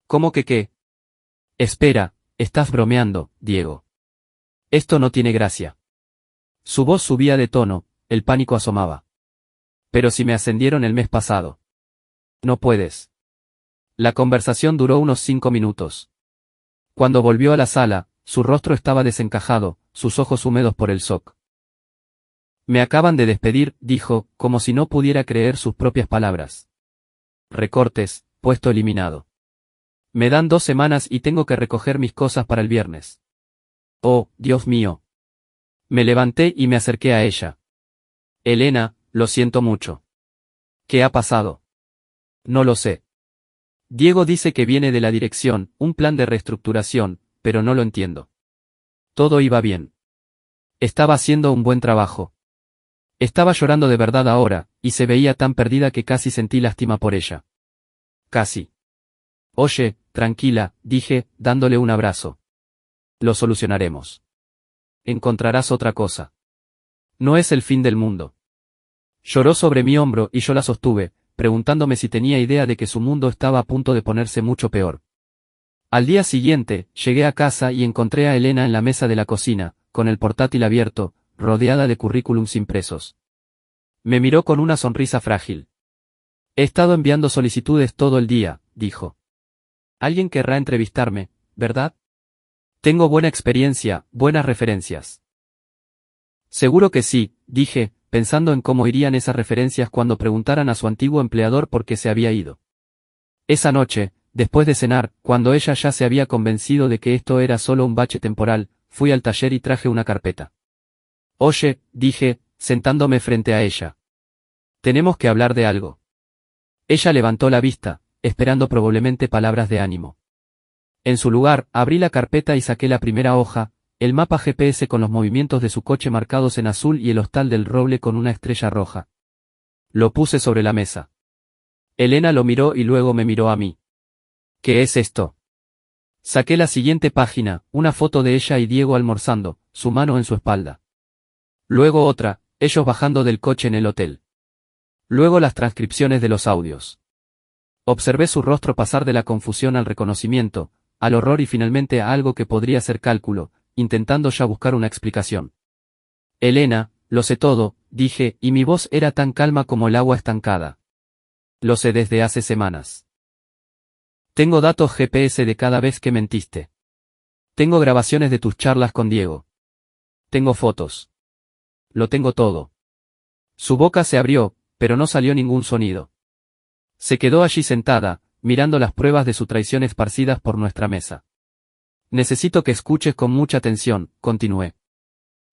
¿Cómo que qué? Espera, estás bromeando, Diego. Esto no tiene gracia. Su voz subía de tono, el pánico asomaba. Pero si me ascendieron el mes pasado. No puedes. La conversación duró unos 5 minutos. Cuando volvió a la sala, su rostro estaba desencajado, sus ojos húmedos por el shock. Me acaban de despedir, dijo, como si no pudiera creer sus propias palabras. Recortes, puesto eliminado. Me dan 2 semanas y tengo que recoger mis cosas para el viernes. Oh, Dios mío. Me levanté y me acerqué a ella. Elena, lo siento mucho. ¿Qué ha pasado? No lo sé. Diego dice que viene de la dirección, un plan de reestructuración, pero no lo entiendo. Todo iba bien. Estaba haciendo un buen trabajo. Estaba llorando de verdad ahora, y se veía tan perdida que casi sentí lástima por ella. Casi. Oye, tranquila, dije, dándole un abrazo. Lo solucionaremos. Encontrarás otra cosa. No es el fin del mundo. Lloró sobre mi hombro y yo la sostuve, preguntándome si tenía idea de que su mundo estaba a punto de ponerse mucho peor. Al día siguiente, llegué a casa y encontré a Elena en la mesa de la cocina, con el portátil abierto, rodeada de currículums impresos. Me miró con una sonrisa frágil. He estado enviando solicitudes todo el día, dijo. Alguien querrá entrevistarme, ¿verdad? Tengo buena experiencia, buenas referencias. Seguro que sí, dije, pensando en cómo irían esas referencias cuando preguntaran a su antiguo empleador por qué se había ido. Esa noche, después de cenar, cuando ella ya se había convencido de que esto era solo un bache temporal, fui al taller y traje una carpeta. Oye, dije, sentándome frente a ella. Tenemos que hablar de algo. Ella levantó la vista, esperando probablemente palabras de ánimo. En su lugar, abrí la carpeta y saqué la primera hoja, el mapa GPS con los movimientos de su coche marcados en azul y el hostal del Roble con una estrella roja. Lo puse sobre la mesa. Elena lo miró y luego me miró a mí. ¿Qué es esto? Saqué la siguiente página, una foto de ella y Diego almorzando, su mano en su espalda. Luego otra, ellos bajando del coche en el hotel. Luego las transcripciones de los audios. Observé su rostro pasar de la confusión al reconocimiento, al horror y finalmente a algo que podría ser cálculo, intentando ya buscar una explicación. Elena, lo sé todo, dije, y mi voz era tan calma como el agua estancada. Lo sé desde hace semanas. Tengo datos GPS de cada vez que mentiste. Tengo grabaciones de tus charlas con Diego. Tengo fotos. Lo tengo todo. Su boca se abrió, pero no salió ningún sonido. Se quedó allí sentada, mirando las pruebas de su traición esparcidas por nuestra mesa. Necesito que escuches con mucha atención, continué.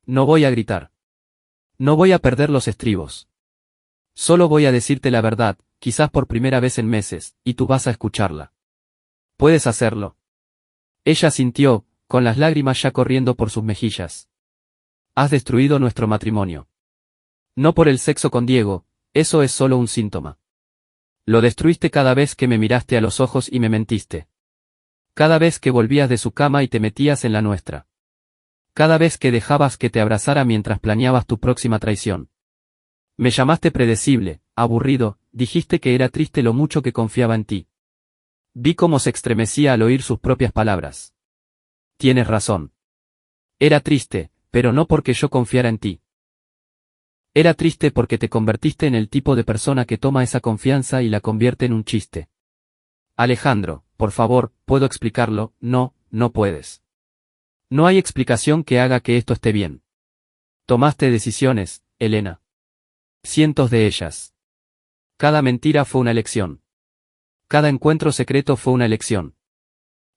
No voy a gritar. No voy a perder los estribos. Solo voy a decirte la verdad, quizás por primera vez en meses, y tú vas a escucharla. ¿Puedes hacerlo? Ella sintió, con las lágrimas ya corriendo por sus mejillas. Has destruido nuestro matrimonio. No por el sexo con Diego, eso es solo un síntoma. Lo destruiste cada vez que me miraste a los ojos y me mentiste. Cada vez que volvías de su cama y te metías en la nuestra. Cada vez que dejabas que te abrazara mientras planeabas tu próxima traición. Me llamaste predecible, aburrido, dijiste que era triste lo mucho que confiaba en ti. Vi cómo se estremecía al oír sus propias palabras. Tienes razón. Era triste, pero no porque yo confiara en ti. Era triste porque te convertiste en el tipo de persona que toma esa confianza y la convierte en un chiste. Alejandro, por favor, ¿puedo explicarlo? No, no puedes. No hay explicación que haga que esto esté bien. Tomaste decisiones, Elena. Cientos de ellas. Cada mentira fue una elección. Cada encuentro secreto fue una elección.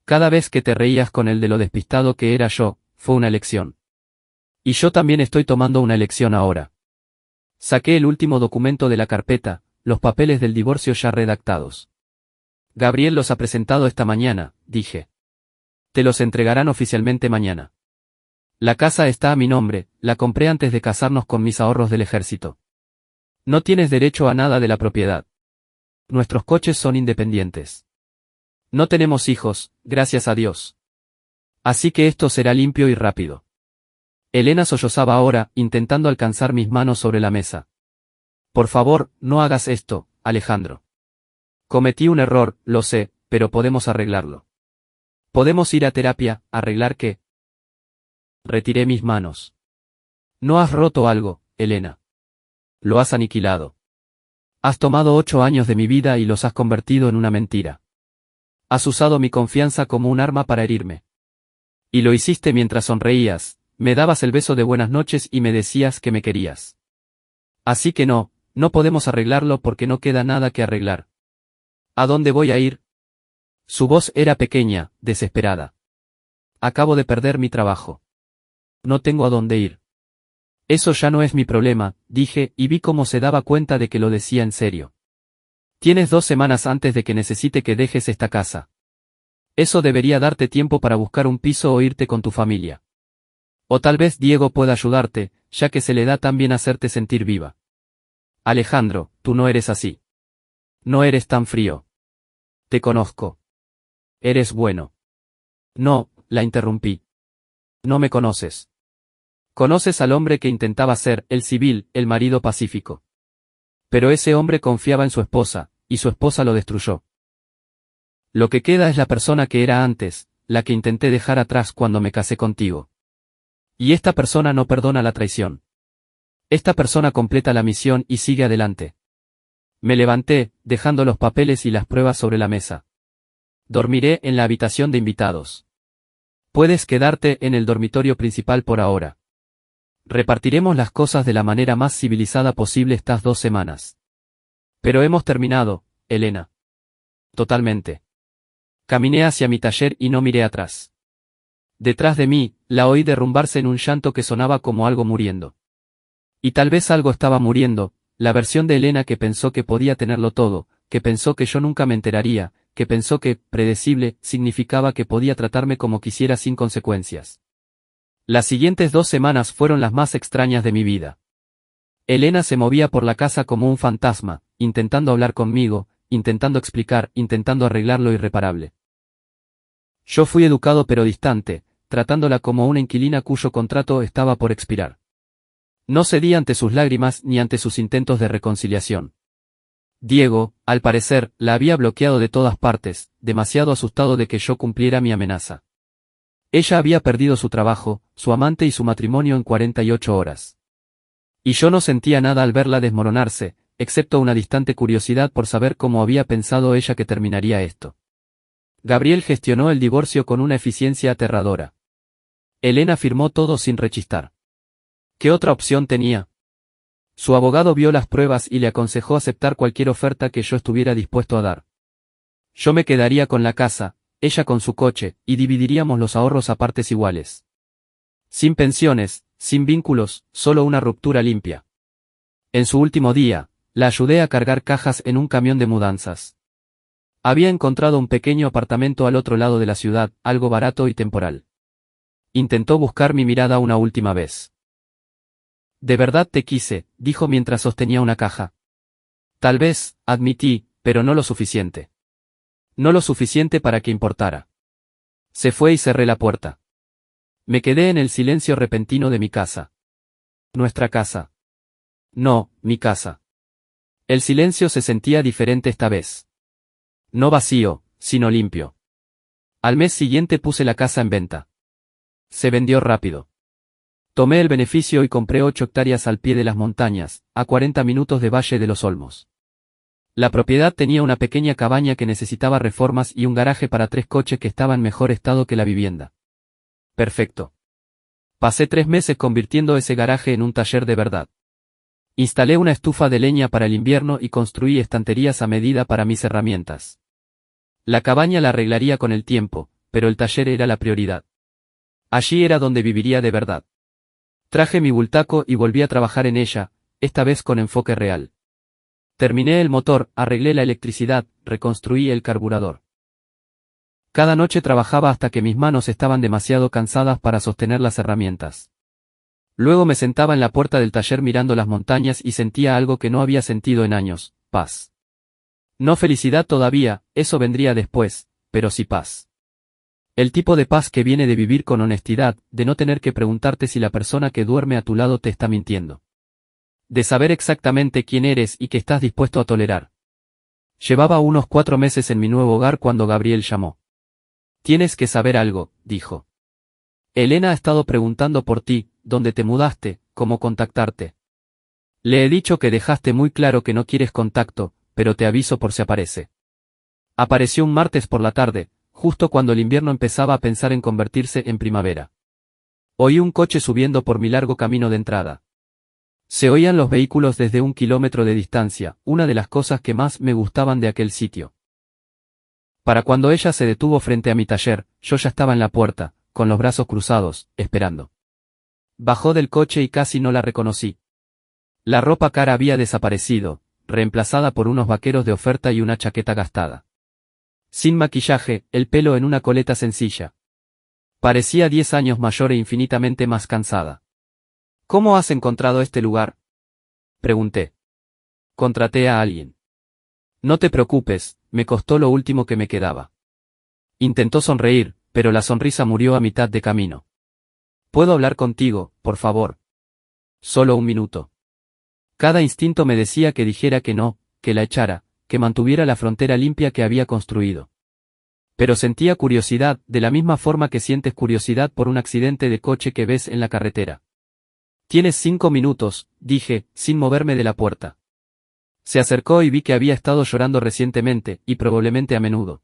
Cada vez que te reías con el de lo despistado que era yo, fue una elección. Y yo también estoy tomando una elección ahora. Saqué el último documento de la carpeta, los papeles del divorcio ya redactados. Gabriel los ha presentado esta mañana, dije. Te los entregarán oficialmente mañana. La casa está a mi nombre, la compré antes de casarnos con mis ahorros del ejército. No tienes derecho a nada de la propiedad. Nuestros coches son independientes. No tenemos hijos, gracias a Dios. Así que esto será limpio y rápido. Elena sollozaba ahora, intentando alcanzar mis manos sobre la mesa. Por favor, no hagas esto, Alejandro. Cometí un error, lo sé, pero podemos arreglarlo. ¿Podemos ir a terapia? ¿Arreglar qué? Retiré mis manos. No has roto algo, Elena. Lo has aniquilado. Has tomado 8 años de mi vida y los has convertido en una mentira. Has usado mi confianza como un arma para herirme. Y lo hiciste mientras sonreías, me dabas el beso de buenas noches y me decías que me querías. Así que no, no podemos arreglarlo porque no queda nada que arreglar. ¿A dónde voy a ir? Su voz era pequeña, desesperada. Acabo de perder mi trabajo. No tengo a dónde ir. Eso ya no es mi problema, dije, y vi cómo se daba cuenta de que lo decía en serio. Tienes 2 semanas antes de que necesite que dejes esta casa. Eso debería darte tiempo para buscar un piso o irte con tu familia. O tal vez Diego pueda ayudarte, ya que se le da tan bien hacerte sentir viva. Alejandro, tú no eres así. No eres tan frío. Te conozco. Eres bueno. No, la interrumpí. No me conoces. Conoces al hombre que intentaba ser, el civil, el marido pacífico. Pero ese hombre confiaba en su esposa, y su esposa lo destruyó. Lo que queda es la persona que era antes, la que intenté dejar atrás cuando me casé contigo. Y esta persona no perdona la traición. Esta persona completa la misión y sigue adelante. Me levanté, dejando los papeles y las pruebas sobre la mesa. Dormiré en la habitación de invitados. Puedes quedarte en el dormitorio principal por ahora. Repartiremos las cosas de la manera más civilizada posible estas 2 semanas. Pero hemos terminado, Elena. Totalmente. Caminé hacia mi taller y no miré atrás. Detrás de mí, la oí derrumbarse en un llanto que sonaba como algo muriendo. Y tal vez algo estaba muriendo, la versión de Elena que pensó que podía tenerlo todo, que pensó que yo nunca me enteraría, que pensó que, predecible, significaba que podía tratarme como quisiera sin consecuencias. Las siguientes 2 semanas fueron las más extrañas de mi vida. Elena se movía por la casa como un fantasma, intentando hablar conmigo, intentando explicar, intentando arreglar lo irreparable. Yo fui educado pero distante, tratándola como una inquilina cuyo contrato estaba por expirar. No cedí ante sus lágrimas ni ante sus intentos de reconciliación. Diego, al parecer, la había bloqueado de todas partes, demasiado asustado de que yo cumpliera mi amenaza. Ella había perdido su trabajo, su amante y su matrimonio en 48 horas. Y yo no sentía nada al verla desmoronarse, excepto una distante curiosidad por saber cómo había pensado ella que terminaría esto. Gabriel gestionó el divorcio con una eficiencia aterradora. Elena firmó todo sin rechistar. ¿Qué otra opción tenía? Su abogado vio las pruebas y le aconsejó aceptar cualquier oferta que yo estuviera dispuesto a dar. Yo me quedaría con la casa, ella con su coche, y dividiríamos los ahorros a partes iguales. Sin pensiones, sin vínculos, solo una ruptura limpia. En su último día, la ayudé a cargar cajas en un camión de mudanzas. Había encontrado un pequeño apartamento al otro lado de la ciudad, algo barato y temporal. Intentó buscar mi mirada una última vez. De verdad te quise, dijo mientras sostenía una caja. Tal vez, admití, pero no lo suficiente. No lo suficiente para que importara. Se fue y cerré la puerta. Me quedé en el silencio repentino de mi casa. Nuestra casa. No, mi casa. El silencio se sentía diferente esta vez. No vacío, sino limpio. Al mes siguiente puse la casa en venta. Se vendió rápido. Tomé el beneficio y compré 8 hectáreas al pie de las montañas, a 40 minutos de Valle de los Olmos. La propiedad tenía una pequeña cabaña que necesitaba reformas y un garaje para 3 coches que estaba en mejor estado que la vivienda. Perfecto. Pasé 3 meses convirtiendo ese garaje en un taller de verdad. Instalé una estufa de leña para el invierno y construí estanterías a medida para mis herramientas. La cabaña la arreglaría con el tiempo, pero el taller era la prioridad. Allí era donde viviría de verdad. Traje mi bultaco y volví a trabajar en ella, esta vez con enfoque real. Terminé el motor, arreglé la electricidad, reconstruí el carburador. Cada noche trabajaba hasta que mis manos estaban demasiado cansadas para sostener las herramientas. Luego me sentaba en la puerta del taller mirando las montañas y sentía algo que no había sentido en años, paz. No felicidad todavía, eso vendría después, pero sí paz. El tipo de paz que viene de vivir con honestidad, de no tener que preguntarte si la persona que duerme a tu lado te está mintiendo. De saber exactamente quién eres y qué estás dispuesto a tolerar. Llevaba unos 4 meses en mi nuevo hogar cuando Gabriel llamó. Tienes que saber algo, dijo. Elena ha estado preguntando por ti, dónde te mudaste, cómo contactarte. Le he dicho que dejaste muy claro que no quieres contacto, pero te aviso por si aparece. Apareció un martes por la tarde, justo cuando el invierno empezaba a pensar en convertirse en primavera. Oí un coche subiendo por mi largo camino de entrada. Se oían los vehículos desde 1 kilómetro de distancia, una de las cosas que más me gustaban de aquel sitio. Para cuando ella se detuvo frente a mi taller, yo ya estaba en la puerta, con los brazos cruzados, esperando. Bajó del coche y casi no la reconocí. La ropa cara había desaparecido, reemplazada por unos vaqueros de oferta y una chaqueta gastada. Sin maquillaje, el pelo en una coleta sencilla. Parecía 10 años mayor e infinitamente más cansada. ¿Cómo has encontrado este lugar?, pregunté. Contraté a alguien. No te preocupes, me costó lo último que me quedaba. Intentó sonreír, pero la sonrisa murió a mitad de camino. ¿Puedo hablar contigo, por favor? Solo 1 minuto. Cada instinto me decía que dijera que no, que la echara, que mantuviera la frontera limpia que había construido. Pero sentía curiosidad, de la misma forma que sientes curiosidad por un accidente de coche que ves en la carretera. Tienes 5 minutos, dije, sin moverme de la puerta. Se acercó y vi que había estado llorando recientemente, y probablemente a menudo.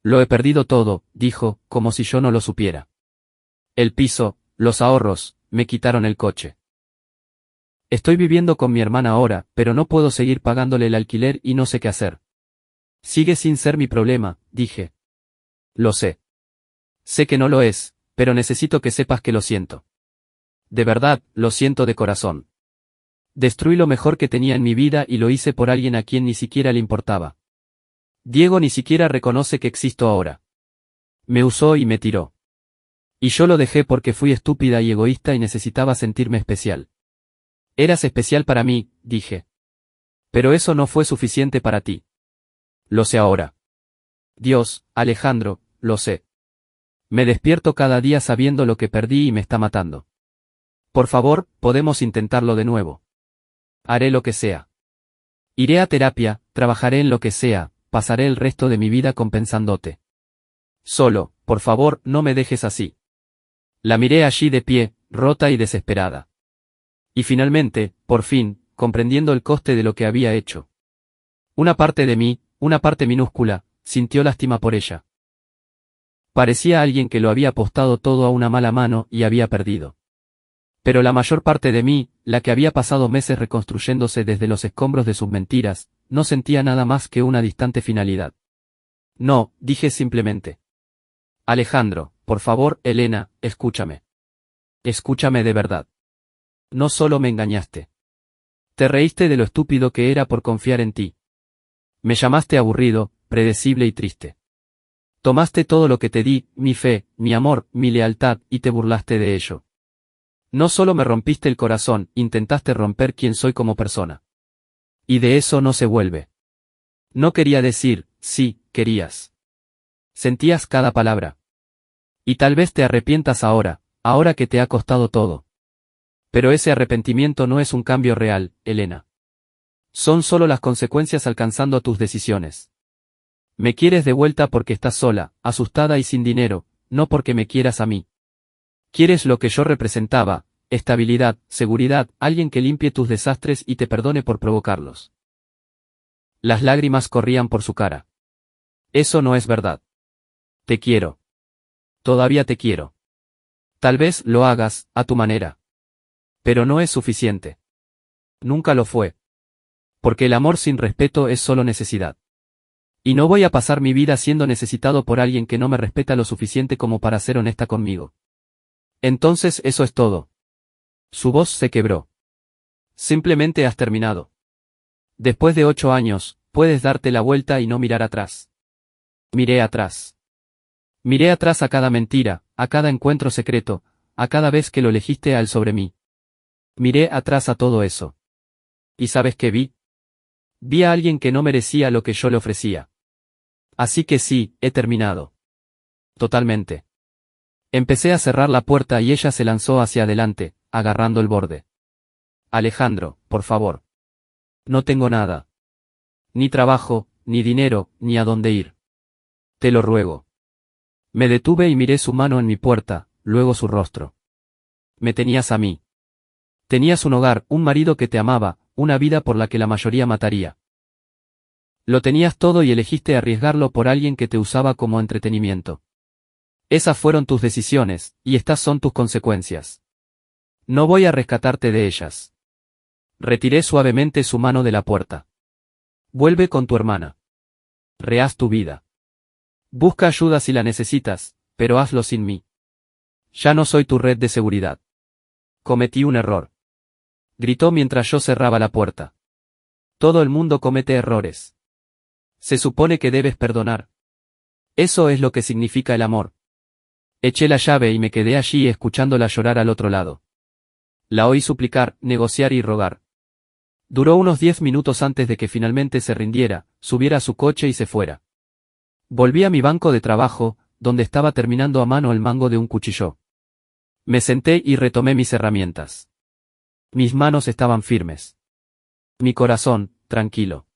Lo he perdido todo, dijo, como si yo no lo supiera. El piso, los ahorros, me quitaron el coche. Estoy viviendo con mi hermana ahora, pero no puedo seguir pagándole el alquiler y no sé qué hacer. Sigue sin ser mi problema, dije. Lo sé. Sé que no lo es, pero necesito que sepas que lo siento. De verdad, lo siento de corazón. Destruí lo mejor que tenía en mi vida y lo hice por alguien a quien ni siquiera le importaba. Diego ni siquiera reconoce que existo ahora. Me usó y me tiró. Y yo lo dejé porque fui estúpida y egoísta y necesitaba sentirme especial. Eras especial para mí, dije. Pero eso no fue suficiente para ti. Lo sé ahora. Dios, Alejandro, lo sé. Me despierto cada día sabiendo lo que perdí y me está matando. Por favor, podemos intentarlo de nuevo. Haré lo que sea. Iré a terapia, trabajaré en lo que sea, pasaré el resto de mi vida compensándote. Solo, por favor, no me dejes así. La miré allí de pie, rota y desesperada. Y finalmente, por fin, comprendiendo el coste de lo que había hecho. Una parte de mí, una parte minúscula, sintió lástima por ella. Parecía alguien que lo había apostado todo a una mala mano y había perdido. Pero la mayor parte de mí, la que había pasado meses reconstruyéndose desde los escombros de sus mentiras, no sentía nada más que una distante finalidad. No, dije simplemente. Alejandro, por favor, Elena, escúchame. Escúchame de verdad. No solo me engañaste. Te reíste de lo estúpido que era por confiar en ti. Me llamaste aburrido, predecible y triste. Tomaste todo lo que te di, mi fe, mi amor, mi lealtad, y te burlaste de ello. No solo me rompiste el corazón, intentaste romper quién soy como persona. Y de eso no se vuelve. No quería decir, sí, querías. Sentías cada palabra. Y tal vez te arrepientas ahora, ahora que te ha costado todo. Pero ese arrepentimiento no es un cambio real, Elena. Son solo las consecuencias alcanzando tus decisiones. Me quieres de vuelta porque estás sola, asustada y sin dinero, no porque me quieras a mí. Quieres lo que yo representaba, estabilidad, seguridad, alguien que limpie tus desastres y te perdone por provocarlos. Las lágrimas corrían por su cara. Eso no es verdad. Te quiero. Todavía te quiero. Tal vez lo hagas, a tu manera. Pero no es suficiente. Nunca lo fue. Porque el amor sin respeto es solo necesidad. Y no voy a pasar mi vida siendo necesitado por alguien que no me respeta lo suficiente como para ser honesta conmigo. Entonces eso es todo. Su voz se quebró. Simplemente has terminado. Después de 8 años, puedes darte la vuelta y no mirar atrás. Miré atrás. Miré atrás a cada mentira, a cada encuentro secreto, a cada vez que lo elegiste a él sobre mí. Miré atrás a todo eso. ¿Y sabes qué vi? Vi a alguien que no merecía lo que yo le ofrecía. Así que sí, he terminado. Totalmente. Empecé a cerrar la puerta y ella se lanzó hacia adelante, agarrando el borde. Alejandro, por favor. No tengo nada. Ni trabajo, ni dinero, ni a dónde ir. Te lo ruego. Me detuve y miré su mano en mi puerta, luego su rostro. Me tenías a mí. Tenías un hogar, un marido que te amaba, una vida por la que la mayoría mataría. Lo tenías todo y elegiste arriesgarlo por alguien que te usaba como entretenimiento. Esas fueron tus decisiones, y estas son tus consecuencias. No voy a rescatarte de ellas. Retiré suavemente su mano de la puerta. Vuelve con tu hermana. Rehaz tu vida. Busca ayuda si la necesitas, pero hazlo sin mí. Ya no soy tu red de seguridad. Cometí un error. Gritó mientras yo cerraba la puerta. Todo el mundo comete errores. Se supone que debes perdonar. Eso es lo que significa el amor. Eché la llave y me quedé allí escuchándola llorar al otro lado. La oí suplicar, negociar y rogar. Duró unos 10 minutos antes de que finalmente se rindiera, subiera a su coche y se fuera. Volví a mi banco de trabajo, donde estaba terminando a mano el mango de un cuchillo. Me senté y retomé mis herramientas. Mis manos estaban firmes. Mi corazón, tranquilo.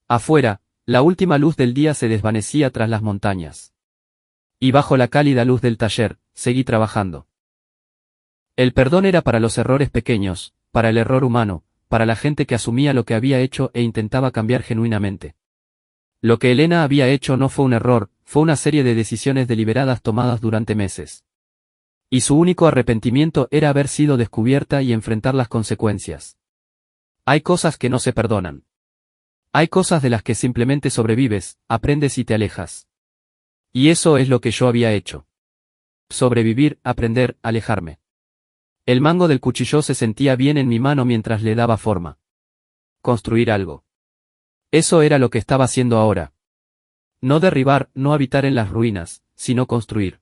Afuera, la última luz del día se desvanecía tras las montañas. Y bajo la cálida luz del taller, seguí trabajando. El perdón era para los errores pequeños, para el error humano, para la gente que asumía lo que había hecho e intentaba cambiar genuinamente. Lo que Elena había hecho no fue un error, fue una serie de decisiones deliberadas tomadas durante meses. Y su único arrepentimiento era haber sido descubierta y enfrentar las consecuencias. Hay cosas que no se perdonan. Hay cosas de las que simplemente sobrevives, aprendes y te alejas. Y eso es lo que yo había hecho. Sobrevivir, aprender, alejarme. El mango del cuchillo se sentía bien en mi mano mientras le daba forma. Construir algo. Eso era lo que estaba haciendo ahora. No derribar, no habitar en las ruinas, sino construir.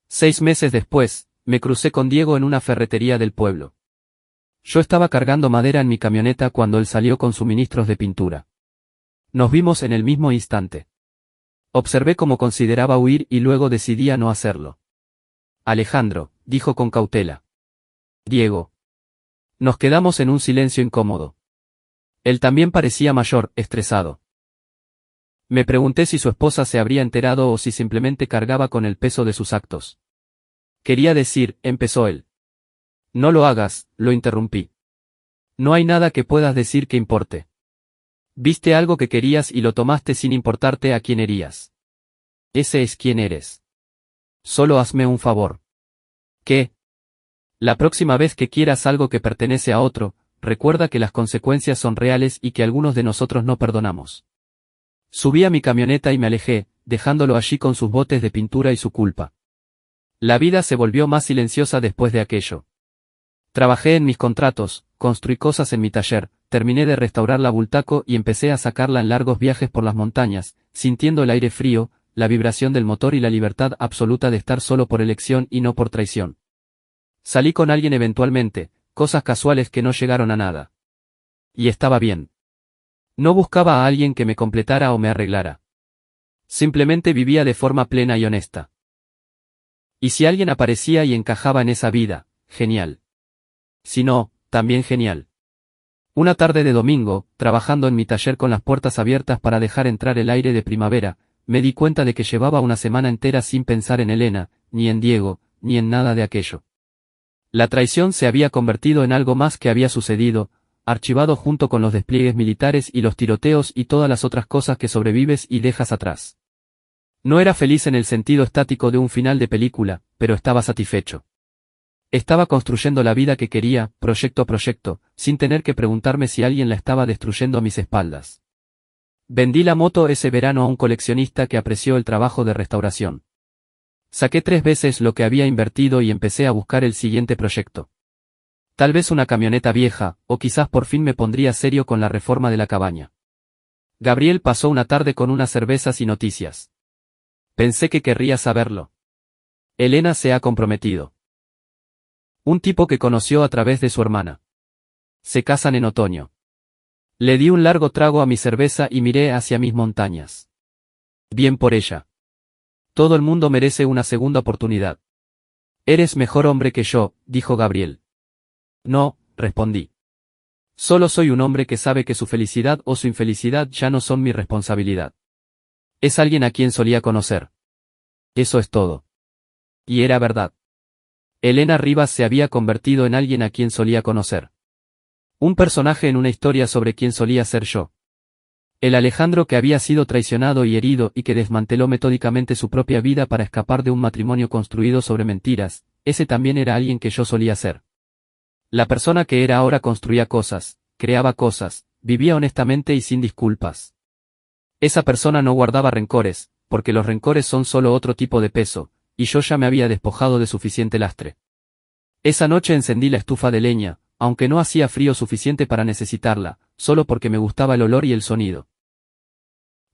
6 meses después, me crucé con Diego en una ferretería del pueblo. Yo estaba cargando madera en mi camioneta cuando él salió con suministros de pintura. Nos vimos en el mismo instante. Observé cómo consideraba huir y luego decidí a no hacerlo. Alejandro, dijo con cautela. Diego. Nos quedamos en un silencio incómodo. Él también parecía mayor, estresado. Me pregunté si su esposa se habría enterado o si simplemente cargaba con el peso de sus actos. Quería decir, empezó él. No lo hagas, lo interrumpí. No hay nada que puedas decir que importe. Viste algo que querías y lo tomaste sin importarte a quién herías. Ese es quien eres. Solo hazme un favor. ¿Qué? La próxima vez que quieras algo que pertenece a otro, recuerda que las consecuencias son reales y que algunos de nosotros no perdonamos. Subí a mi camioneta y me alejé, dejándolo allí con sus botes de pintura y su culpa. La vida se volvió más silenciosa después de aquello. Trabajé en mis contratos, construí cosas en mi taller, terminé de restaurar la Bultaco y empecé a sacarla en largos viajes por las montañas, sintiendo el aire frío, la vibración del motor y la libertad absoluta de estar solo por elección y no por traición. Salí con alguien eventualmente, cosas casuales que no llegaron a nada. Y estaba bien. No buscaba a alguien que me completara o me arreglara. Simplemente vivía de forma plena y honesta. Y si alguien aparecía y encajaba en esa vida, genial. Si no, también genial. Una tarde de domingo, trabajando en mi taller con las puertas abiertas para dejar entrar el aire de primavera, me di cuenta de que llevaba una semana entera sin pensar en Elena, ni en Diego, ni en nada de aquello. La traición se había convertido en algo más que había sucedido, archivado junto con los despliegues militares y los tiroteos y todas las otras cosas que sobrevives y dejas atrás. No era feliz en el sentido estático de un final de película, pero estaba satisfecho. Estaba construyendo la vida que quería, proyecto a proyecto, sin tener que preguntarme si alguien la estaba destruyendo a mis espaldas. Vendí la moto ese verano a un coleccionista que apreció el trabajo de restauración. Saqué 3 veces lo que había invertido y empecé a buscar el siguiente proyecto. Tal vez una camioneta vieja, o quizás por fin me pondría serio con la reforma de la cabaña. Gabriel pasó una tarde con unas cervezas y noticias. Pensé que querría saberlo. Elena se ha comprometido. Un tipo que conoció a través de su hermana. Se casan en otoño. Le di un largo trago a mi cerveza y miré hacia mis montañas. Bien por ella. Todo el mundo merece una segunda oportunidad. Eres mejor hombre que yo, dijo Gabriel. No, respondí. Solo soy un hombre que sabe que su felicidad o su infelicidad ya no son mi responsabilidad. Es alguien a quien solía conocer. Eso es todo. Y era verdad. Elena Rivas se había convertido en alguien a quien solía conocer. Un personaje en una historia sobre quien solía ser yo. El Alejandro que había sido traicionado y herido y que desmanteló metódicamente su propia vida para escapar de un matrimonio construido sobre mentiras, ese también era alguien que yo solía ser. La persona que era ahora construía cosas, creaba cosas, vivía honestamente y sin disculpas. Esa persona no guardaba rencores, porque los rencores son solo otro tipo de peso, y yo ya me había despojado de suficiente lastre. Esa noche encendí la estufa de leña, aunque no hacía frío suficiente para necesitarla, solo porque me gustaba el olor y el sonido.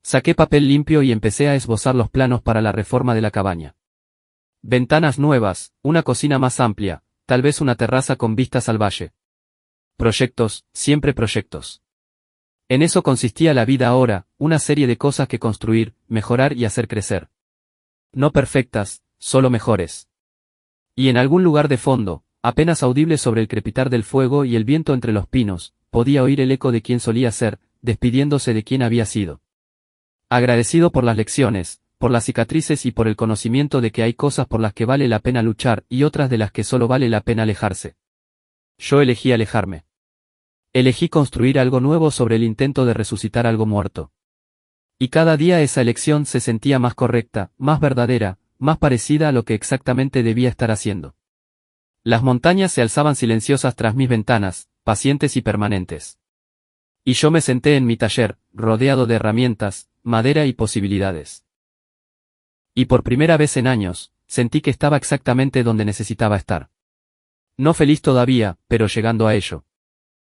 Saqué papel limpio y empecé a esbozar los planos para la reforma de la cabaña. Ventanas nuevas, una cocina más amplia, tal vez una terraza con vistas al valle. Proyectos, siempre proyectos. En eso consistía la vida ahora, una serie de cosas que construir, mejorar y hacer crecer. No perfectas, solo mejores. Y en algún lugar de fondo, apenas audible sobre el crepitar del fuego y el viento entre los pinos, podía oír el eco de quien solía ser, despidiéndose de quien había sido. Agradecido por las lecciones, por las cicatrices y por el conocimiento de que hay cosas por las que vale la pena luchar y otras de las que solo vale la pena alejarse. Yo elegí alejarme. Elegí construir algo nuevo sobre el intento de resucitar algo muerto. Y cada día esa elección se sentía más correcta, más verdadera, más parecida a lo que exactamente debía estar haciendo. Las montañas se alzaban silenciosas tras mis ventanas, pacientes y permanentes. Y yo me senté en mi taller, rodeado de herramientas, madera y posibilidades. Y por primera vez en años, sentí que estaba exactamente donde necesitaba estar. No feliz todavía, pero llegando a ello.